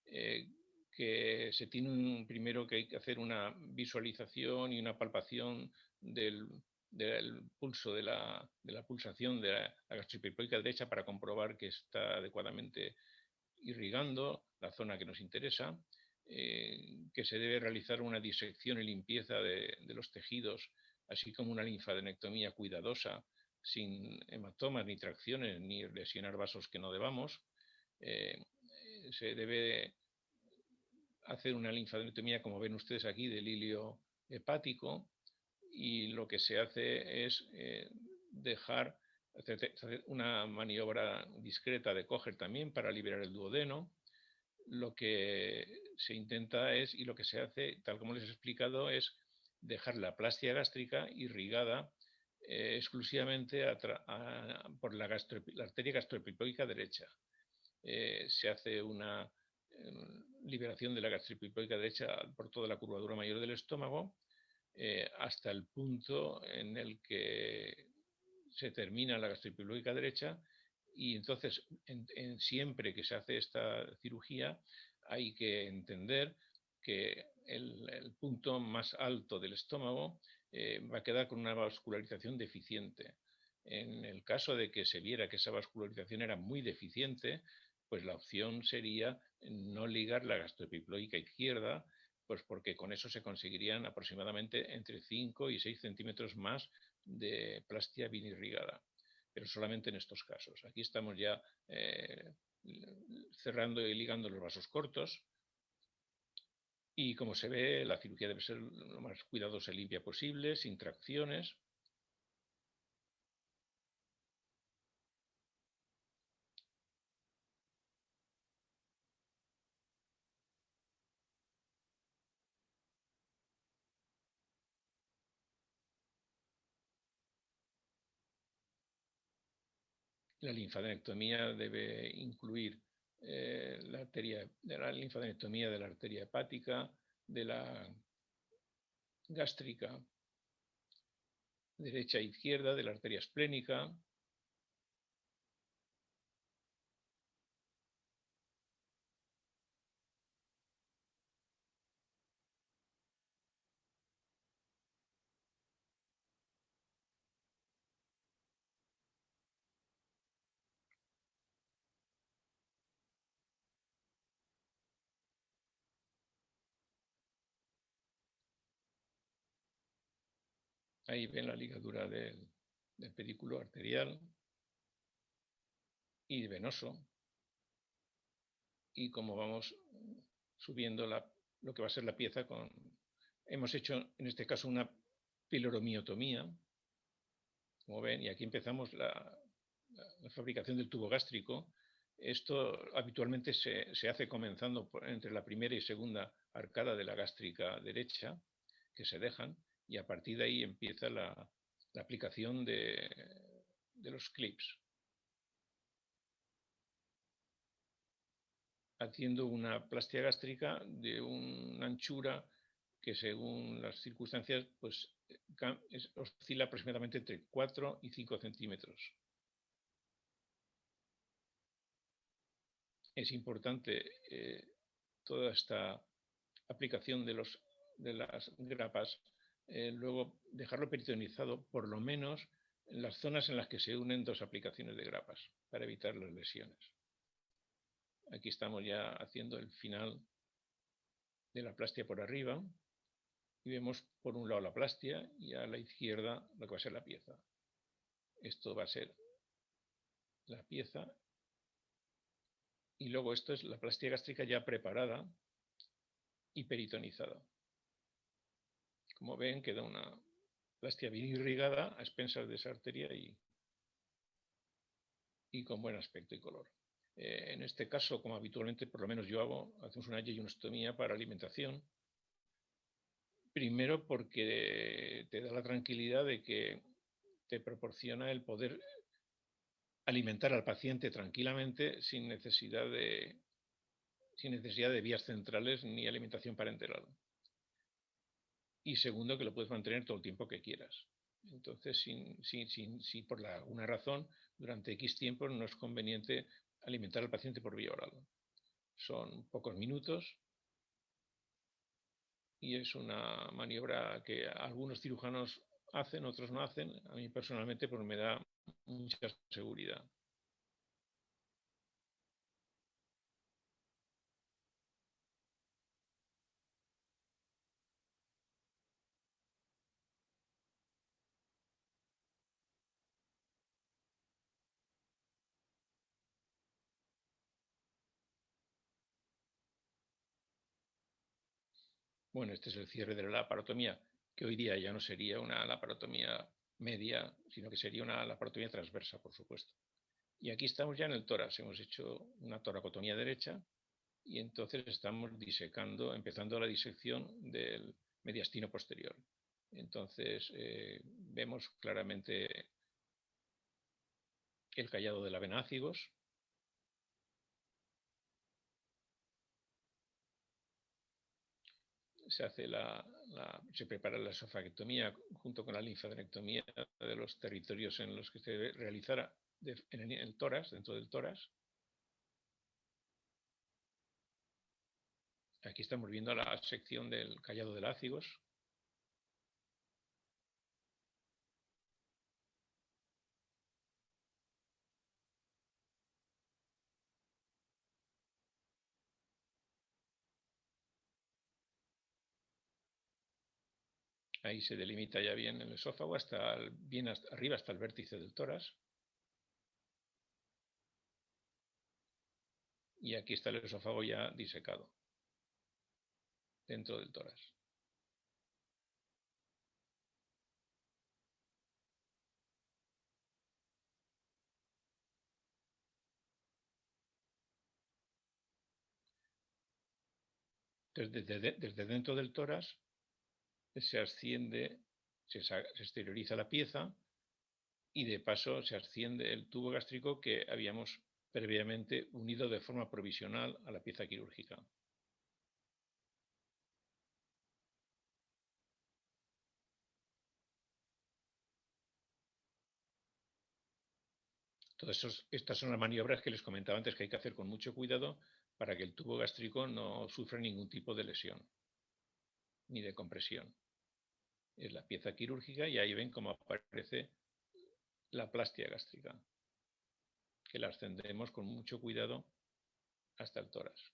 que se tiene primero que hay que hacer una visualización y una palpación del pulso de la pulsación de la gastroepiploica derecha para comprobar que está adecuadamente irrigando la zona que nos interesa, que se debe realizar una disección y limpieza de los tejidos, así como una linfadenectomía cuidadosa, sin hematomas, ni tracciones, ni lesionar vasos que no debamos. Se debe hacer una linfadenectomía, como ven ustedes aquí, del hilio hepático, y lo que se hace es dejar hacer una maniobra discreta de Kocher también para liberar el duodeno. Lo que se intenta es, y lo que se hace, tal como les he explicado, es dejar la plastia gástrica irrigada exclusivamente por la arteria gastroepiploica derecha. Se hace una liberación de la gastroepiploica derecha por toda la curvatura mayor del estómago, hasta el punto en el que se termina la gastroepiploica derecha, y entonces siempre que se hace esta cirugía hay que entender que el punto más alto del estómago va a quedar con una vascularización deficiente. En el caso de que se viera que esa vascularización era muy deficiente, pues la opción sería no ligar la gastroepiploica izquierda, pues porque con eso se conseguirían aproximadamente entre 5 y 6 centímetros más de plastia bien irrigada, pero solamente en estos casos. Aquí estamos ya cerrando y ligando los vasos cortos, y como se ve, la cirugía debe ser lo más cuidadosa y limpia posible, sin tracciones. La linfadenectomía debe incluir la linfadenectomía de la arteria hepática, de la gástrica derecha e izquierda, de la arteria esplénica. Ahí ven la ligadura del pedículo arterial y venoso, y como vamos subiendo lo que va a ser la pieza hemos hecho en este caso una piloromiotomía, como ven, y aquí empezamos la fabricación del tubo gástrico. Esto habitualmente se hace comenzando entre la primera y segunda arcada de la gástrica derecha, que se dejan, y a partir de ahí empieza la aplicación de los clips, haciendo una plastia gástrica de una anchura que, según las circunstancias, pues oscila aproximadamente entre 4 y 5 centímetros. Es importante toda esta aplicación de las grapas, luego dejarlo peritonizado, por lo menos en las zonas en las que se unen dos aplicaciones de grapas, para evitar las lesiones. Aquí estamos ya haciendo el final de la plastia por arriba y vemos por un lado la plastia y a la izquierda lo que va a ser la pieza. Esto va a ser la pieza y luego esto es la plastia gástrica ya preparada y peritonizada. Como ven, queda una plastia bien irrigada a expensas de esa arteria y con buen aspecto y color. En este caso, como habitualmente, por lo menos yo hago, hacemos una yeyunostomía para alimentación. Primero porque te da la tranquilidad de que te proporciona el poder alimentar al paciente tranquilamente sin necesidad de vías centrales ni alimentación parenteral. Y segundo, que lo puedes mantener todo el tiempo que quieras. Entonces, si por alguna razón durante X tiempo no es conveniente alimentar al paciente por vía oral. Son pocos minutos y es una maniobra que algunos cirujanos hacen, otros no hacen. A mí personalmente pues me da mucha seguridad. Bueno, este es el cierre de la laparotomía, que hoy día ya no sería una laparotomía media, sino que sería una laparotomía transversa, por supuesto. Y aquí estamos ya en el tórax. Hemos hecho una toracotomía derecha y entonces estamos disecando, empezando la disección del mediastino posterior. Entonces vemos claramente el callado de la vena ácigos. Se prepara la esofaguectomía junto con la linfadenectomía de los territorios en los que se realizará en el tórax, dentro del tórax. Aquí estamos viendo la sección del callado de ácigos. Ahí se delimita ya bien el esófago, bien hasta arriba, hasta el vértice del tórax. Y aquí está el esófago ya disecado dentro del tórax. Desde dentro del tórax se asciende, se exterioriza la pieza y de paso se asciende el tubo gástrico que habíamos previamente unido de forma provisional a la pieza quirúrgica. Estas son las maniobras que les comentaba antes que hay que hacer con mucho cuidado para que el tubo gástrico no sufra ningún tipo de lesión ni de compresión. Es la pieza quirúrgica y ahí ven cómo aparece la plastia gástrica, que la ascendemos con mucho cuidado hasta el tórax.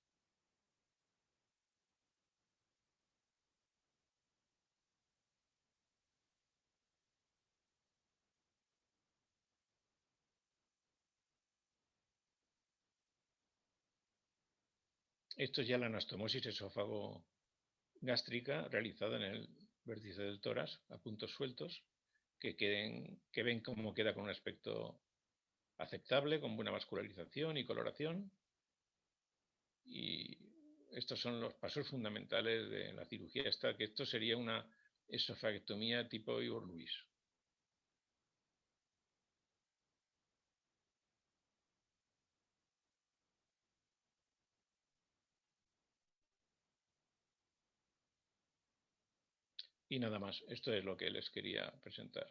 Esto es ya la anastomosis esófago gástrica realizada en el vértice del tórax a puntos sueltos, que ven cómo queda con un aspecto aceptable, con buena vascularización y coloración. Y estos son los pasos fundamentales de la cirugía esta, que esto sería una esofaguectomía tipo Ivor Lewis. Y nada más, esto es lo que les quería presentar,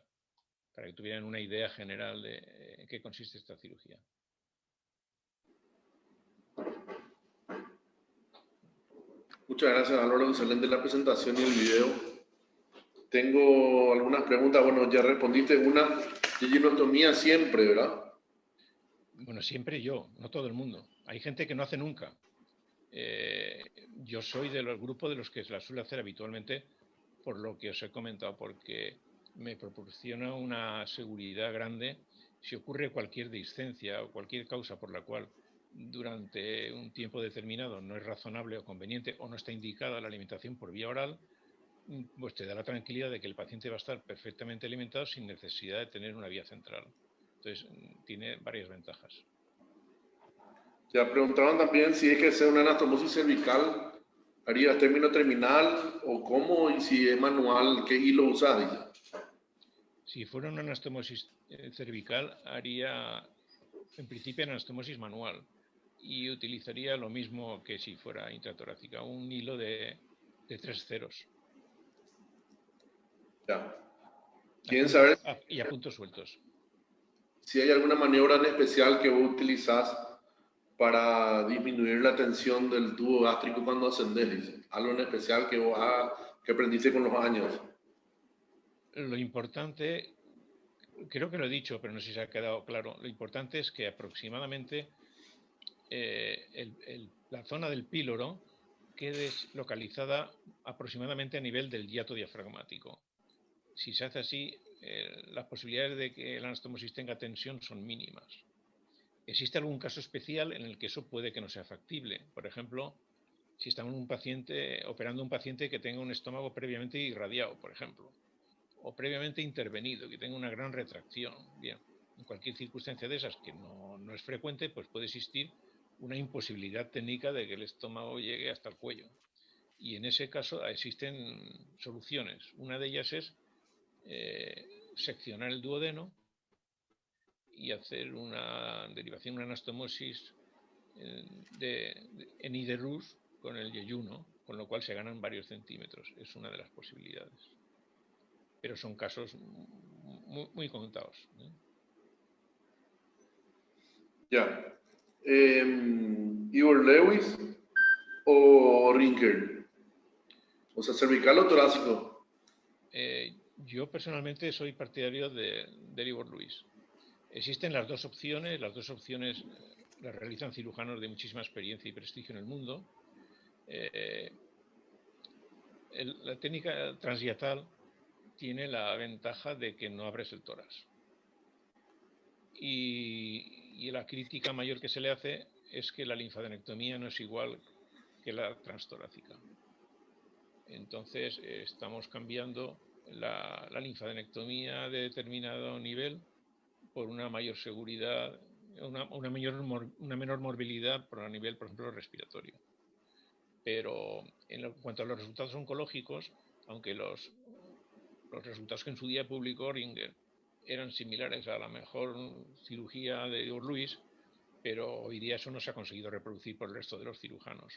para que tuvieran una idea general de en qué consiste esta cirugía. Muchas gracias, Álvaro. Excelente la presentación y el video. Tengo algunas preguntas. Bueno, ya respondiste una. Yeyunostomía siempre, ¿verdad? Bueno, siempre yo, no todo el mundo. Hay gente que no hace nunca. Yo soy de los grupos de los que la suele hacer habitualmente, por lo que os he comentado, porque me proporciona una seguridad grande si ocurre cualquier discencia o cualquier causa por la cual durante un tiempo determinado no es razonable o conveniente o no está indicada la alimentación por vía oral, pues te da la tranquilidad de que el paciente va a estar perfectamente alimentado sin necesidad de tener una vía central. Entonces, tiene varias ventajas. Ya preguntaban también si es que hacer una anastomosis cervical, ¿harías término terminal o cómo? Y si es manual, ¿qué hilo usas? Si fuera una anastomosis cervical, haría en principio una anastomosis manual y utilizaría lo mismo que si fuera intratorácica, un hilo de 3 ceros. Ya. ¿Quieren saber y a puntos sueltos? Si hay alguna maniobra en especial que vos utilizás para disminuir la tensión del tubo gástrico cuando ascendés, dice. Algo en especial que vos hagas, que aprendiste con los años. Lo importante, creo que lo he dicho, pero no sé si se ha quedado claro, lo importante es que aproximadamente la zona del píloro quede localizada aproximadamente a nivel del hiato diafragmático. Si se hace así, las posibilidades de que el anastomosis tenga tensión son mínimas. Existe algún caso especial en el que eso puede que no sea factible. Por ejemplo, si estamos operando a un paciente que tenga un estómago previamente irradiado, por ejemplo, o previamente intervenido, que tenga una gran retracción. Bien, en cualquier circunstancia de esas, que no es frecuente, pues puede existir una imposibilidad técnica de que el estómago llegue hasta el cuello. Y en ese caso existen soluciones. Una de ellas es seccionar el duodeno y hacer una derivación, una anastomosis en Iderus con el yeyuno, con lo cual se ganan varios centímetros. Es una de las posibilidades. Pero son casos muy contados. Ya. ¿Igor Lewis o Rinker? O sea, cervical o torácico. Yo personalmente soy partidario de Igor Lewis. Existen las dos opciones las realizan cirujanos de muchísima experiencia y prestigio en el mundo. La técnica transyatal tiene la ventaja de que no abres el tórax. Y la crítica mayor que se le hace es que la linfadenectomía no es igual que la transtorácica. Entonces, estamos cambiando la linfadenectomía de determinado nivel por una mayor seguridad, una menor morbilidad por el nivel, por ejemplo, respiratorio. Pero en cuanto a los resultados oncológicos, aunque los resultados que en su día publicó Ringer eran similares a la mejor cirugía de Igor Lewis, pero hoy día eso no se ha conseguido reproducir por el resto de los cirujanos.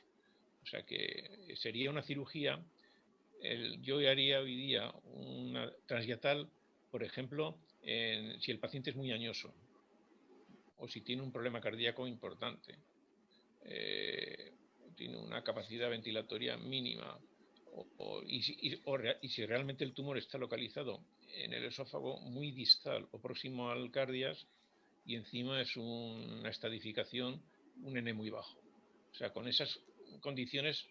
O sea que sería una cirugía, yo haría hoy día una transyatal, por ejemplo, si el paciente es muy añoso o si tiene un problema cardíaco importante, tiene una capacidad ventilatoria mínima, y si realmente el tumor está localizado en el esófago muy distal o próximo al cardias y encima es una estadificación, un N muy bajo. O sea, con esas condiciones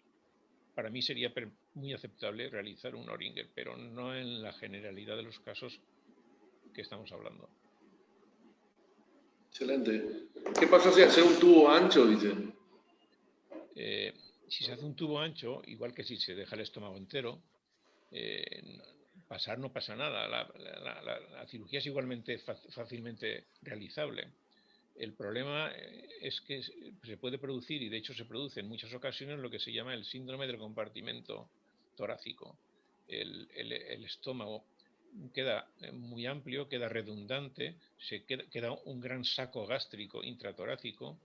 para mí sería muy aceptable realizar un Oringer, pero no en la generalidad de los casos que estamos hablando. Excelente. ¿Qué pasa si hace un tubo ancho, dice? Si se hace un tubo ancho, igual que si se deja el estómago entero, pasar no pasa nada. La cirugía es igualmente fácilmente realizable. El problema es que se puede producir, y de hecho se produce en muchas ocasiones, lo que se llama el síndrome del compartimento torácico. El estómago queda muy amplio, queda redundante, queda un gran saco gástrico intratorácico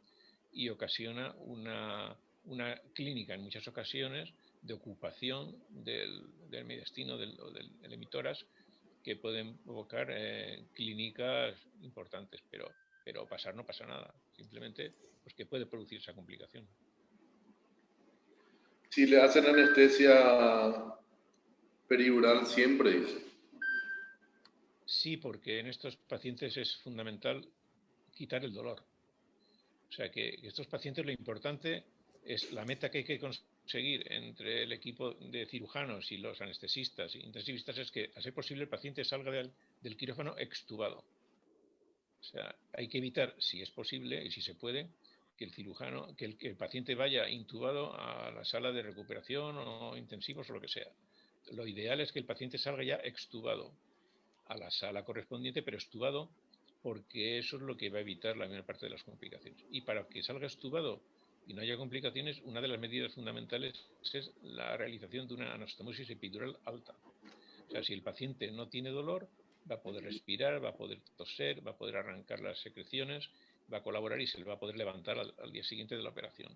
y ocasiona una clínica en muchas ocasiones de ocupación del mediastino o del hemitórax que pueden provocar clínicas importantes, pero pasar no pasa nada, simplemente pues que puede producir esa complicación. Si le hacen anestesia peridural siempre, dice. Sí, porque en estos pacientes es fundamental quitar el dolor. O sea que estos pacientes, lo importante es la meta que hay que conseguir entre el equipo de cirujanos y los anestesistas e intensivistas es que, a ser posible, el paciente salga del quirófano extubado. O sea, hay que evitar, si es posible y si se puede, que el cirujano, que el paciente vaya intubado a la sala de recuperación o intensivos o lo que sea. Lo ideal es que el paciente salga ya extubado a la sala correspondiente, pero extubado, porque eso es lo que va a evitar la mayor parte de las complicaciones. Y para que salga extubado y no haya complicaciones, una de las medidas fundamentales es la realización de una anastomosis epidural alta. O sea, si el paciente no tiene dolor, va a poder respirar, va a poder toser, va a poder arrancar las secreciones, va a colaborar y se le va a poder levantar al día siguiente de la operación.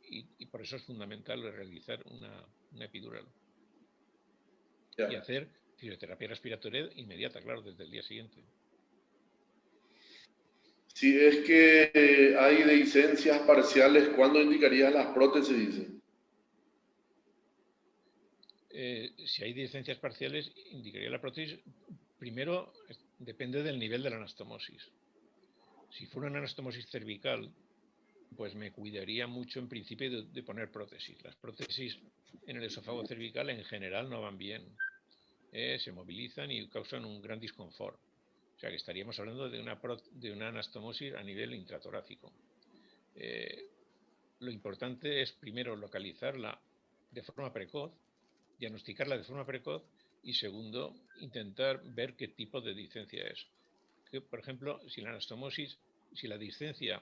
Y por eso es fundamental realizar una epidural. Yeah. Y hacer fisioterapia respiratoria inmediata, claro, desde el día siguiente. Si es que hay dehiscencias parciales, ¿cuándo indicaría las prótesis? Dice. Si hay dehiscencias parciales, indicaría la prótesis. Primero, depende del nivel de la anastomosis. Si fuera una anastomosis cervical, pues me cuidaría mucho en principio de poner prótesis. Las prótesis en el esófago cervical en general no van bien. Se movilizan y causan un gran disconfort. O sea que estaríamos hablando de una anastomosis a nivel intratorácico. Lo importante es primero localizarla de forma precoz, diagnosticarla de forma precoz y segundo, intentar ver qué tipo de discencia es. Que, por ejemplo, si la anastomosis, si la discencia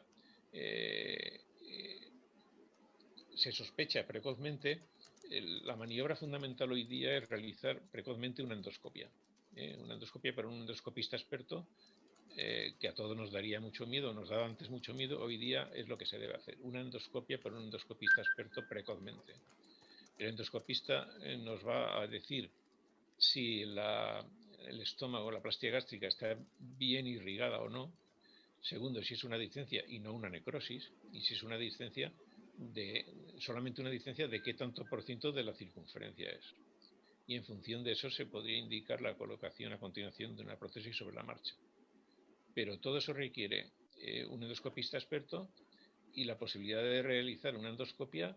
se sospecha precozmente, la maniobra fundamental hoy día es realizar precozmente una endoscopia. Una endoscopia para un endoscopista experto, que a todos nos daría mucho miedo, nos daba antes mucho miedo, hoy día es lo que se debe hacer. Una endoscopia para un endoscopista experto precozmente. El endoscopista nos va a decir si el estómago, la plástica gástrica está bien irrigada o no. Segundo, si es una discencia y no una necrosis. Y si es una discencia, solamente una discencia, de qué tanto por ciento de la circunferencia es. Y en función de eso se podría indicar la colocación a continuación de una prótesis sobre la marcha. Pero todo eso requiere un endoscopista experto y la posibilidad de realizar una endoscopia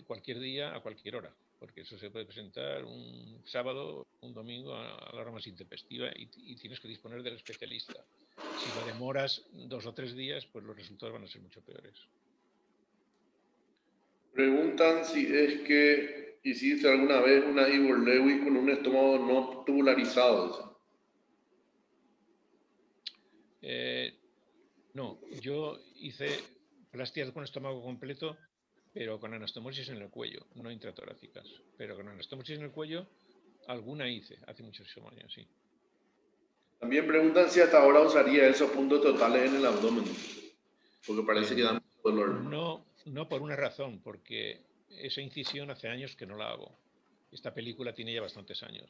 cualquier día, a cualquier hora, porque eso se puede presentar un sábado, un domingo a la hora más intempestiva y tienes que disponer del especialista. Si lo demoras 2 o 3 días, pues los resultados van a ser mucho peores. Preguntan si es que hiciste alguna vez una Ivor-Lewis con un estómago no tubularizado. No, yo hice plastias con estómago completo, pero con anastomosis en el cuello, no intratorácicas. Pero con anastomosis en el cuello, alguna hice hace muchos años, sí. También preguntan si hasta ahora usaría esos puntos totales en el abdomen, porque parece que dan dolor. No por una razón, porque esa incisión hace años que no la hago. Esta película tiene ya bastantes años.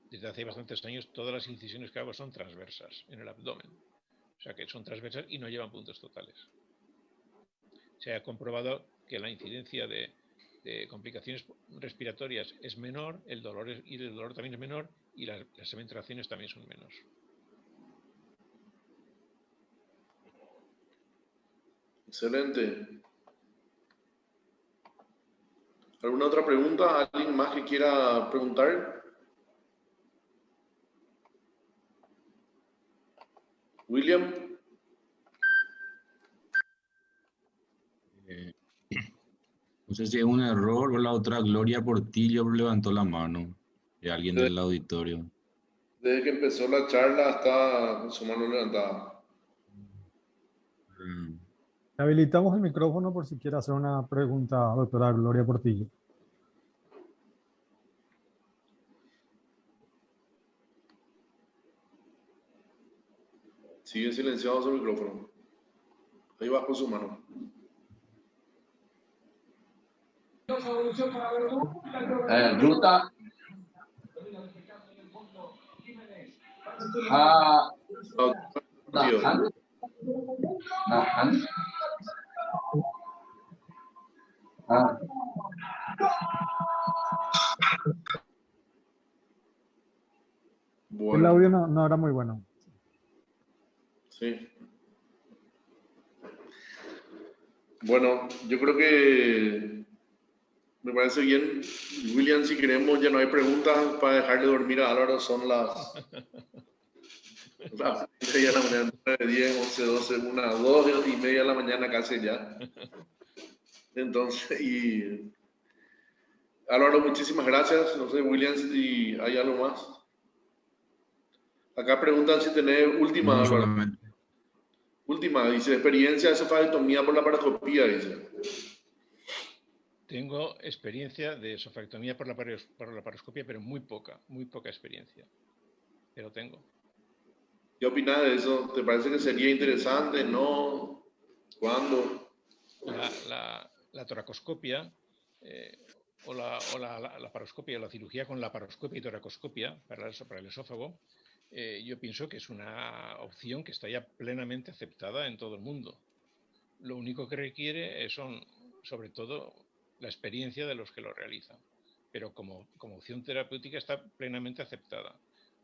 Desde hace bastantes años todas las incisiones que hago son transversas en el abdomen. O sea que son transversas y no llevan puntos totales. Se ha comprobado que la incidencia de complicaciones respiratorias es menor, el dolor también es menor y las ventilaciones también son menos. Excelente. ¿Alguna otra pregunta? ¿Alguien más que quiera preguntar? William. No sé si es un error o la otra Gloria Portillo levantó la mano de alguien del auditorio. Desde que empezó la charla está con su mano levantada. Habilitamos el micrófono por si quiere hacer una pregunta, doctora Gloria Portillo. Sigue silenciado su micrófono. Ahí bajo su mano. Ruta Bueno. El audio no era muy bueno. Sí. Bueno, yo creo que me parece bien. William, si queremos, ya no hay preguntas para dejarle dormir a Álvaro. Son las 6 de la mañana, 9, 10, 11, 12, 1, 2 y media de la mañana casi ya. Entonces, Álvaro, muchísimas gracias. No sé, William, si hay algo más. Acá preguntan si tenés última, No, Álvaro. solamente. Última, dice, experiencia de esofagectomía por laparoscopía, dice. Tengo experiencia de esofagectomía por laparoscopia, pero muy poca experiencia. Pero tengo. ¿Qué opinas de eso? ¿Te parece que sería interesante? ¿No? ¿Cuándo? La toracoscopia o la laparoscopia, la cirugía con laparoscopia y toracoscopia para el esófago, yo pienso que es una opción que está ya plenamente aceptada en todo el mundo. Lo único que requiere son, sobre todo, la experiencia de los que lo realizan. Pero como opción terapéutica está plenamente aceptada.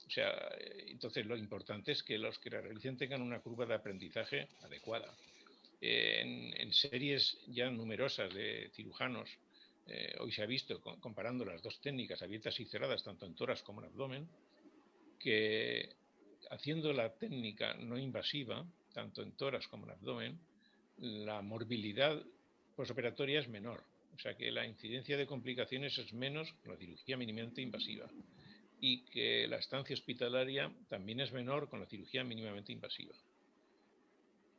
O sea, entonces lo importante es que los que la realicen tengan una curva de aprendizaje adecuada. En series ya numerosas de cirujanos, hoy se ha visto, comparando las dos técnicas abiertas y cerradas, tanto en tórax como en abdomen, que haciendo la técnica no invasiva, tanto en tórax como en abdomen, la morbilidad posoperatoria es menor. O sea que la incidencia de complicaciones es menos con la cirugía mínimamente invasiva. Y que la estancia hospitalaria también es menor con la cirugía mínimamente invasiva.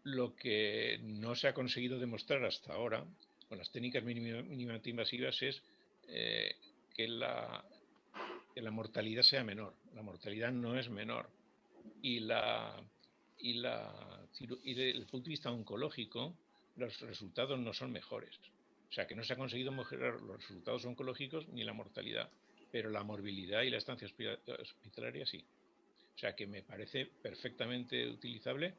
Lo que no se ha conseguido demostrar hasta ahora con las técnicas mínimamente invasivas es que la mortalidad sea menor. La mortalidad no es menor. Y desde el punto de vista oncológico, los resultados no son mejores. O sea que no se ha conseguido mejorar los resultados oncológicos ni la mortalidad, pero la morbilidad y la estancia hospitalaria sí. O sea que me parece perfectamente utilizable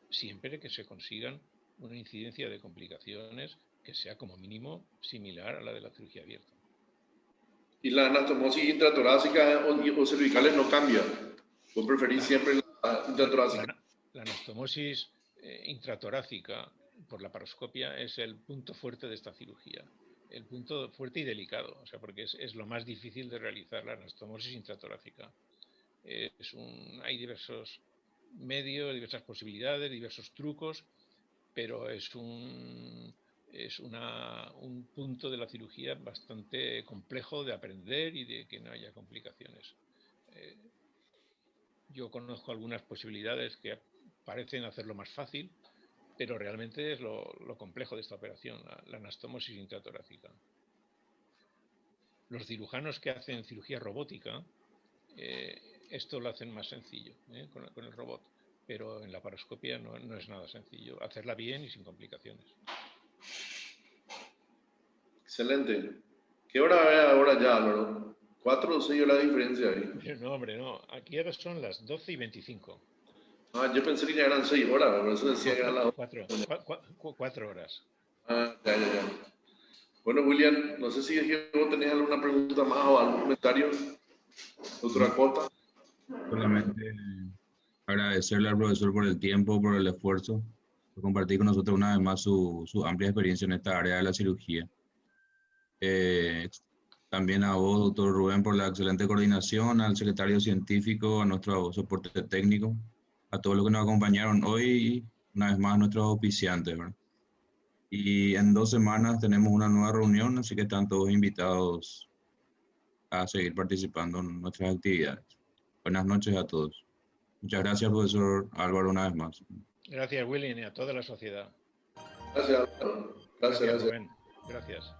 siempre que se consigan una incidencia de complicaciones que sea como mínimo similar a la de la cirugía abierta. ¿Y la anastomosis intratorácica o cervicales no cambia? ¿Vos preferís siempre la intratorácica? La anastomosis intratorácica por laparoscopia es el punto fuerte de esta cirugía. El punto fuerte y delicado, o sea, porque es lo más difícil de realizar, la anastomosis intratorácica. Hay diversos medios, diversas posibilidades, diversos trucos, pero es un punto de la cirugía bastante complejo de aprender y de que no haya complicaciones. Yo conozco algunas posibilidades que parecen hacerlo más fácil, pero realmente es lo complejo de esta operación, la anastomosis intratorácica. Los cirujanos que hacen cirugía robótica, esto lo hacen más sencillo con el robot, pero en la laparoscopia no es nada sencillo hacerla bien y sin complicaciones. Excelente. ¿Qué hora es ahora ya, Álvaro? 4 o 6 horas de diferencia ahí. No, hombre, no. Aquí ahora son las 12:25. Ah, yo pensé que ya eran 6 horas, por eso decía que eran las 4 horas. Ah, ya. Bueno, William, no sé si vos tenés alguna pregunta más o algún comentario. Doctora Cota. Solamente agradecerle al profesor por el tiempo, por el esfuerzo, por compartir con nosotros una vez más su amplia experiencia en esta área de la cirugía. También a vos, doctor Rubén, por la excelente coordinación, al secretario científico, a nuestro soporte técnico, a todos los que nos acompañaron hoy y una vez más a nuestros auspiciantes, ¿verdad? Y en 2 semanas tenemos una nueva reunión, así que están todos invitados a seguir participando en nuestras actividades. Buenas noches a todos. Muchas gracias, profesor Álvaro, una vez más. Gracias, William, y a toda la sociedad. Gracias, Álvaro. Gracias. Rubén. Gracias.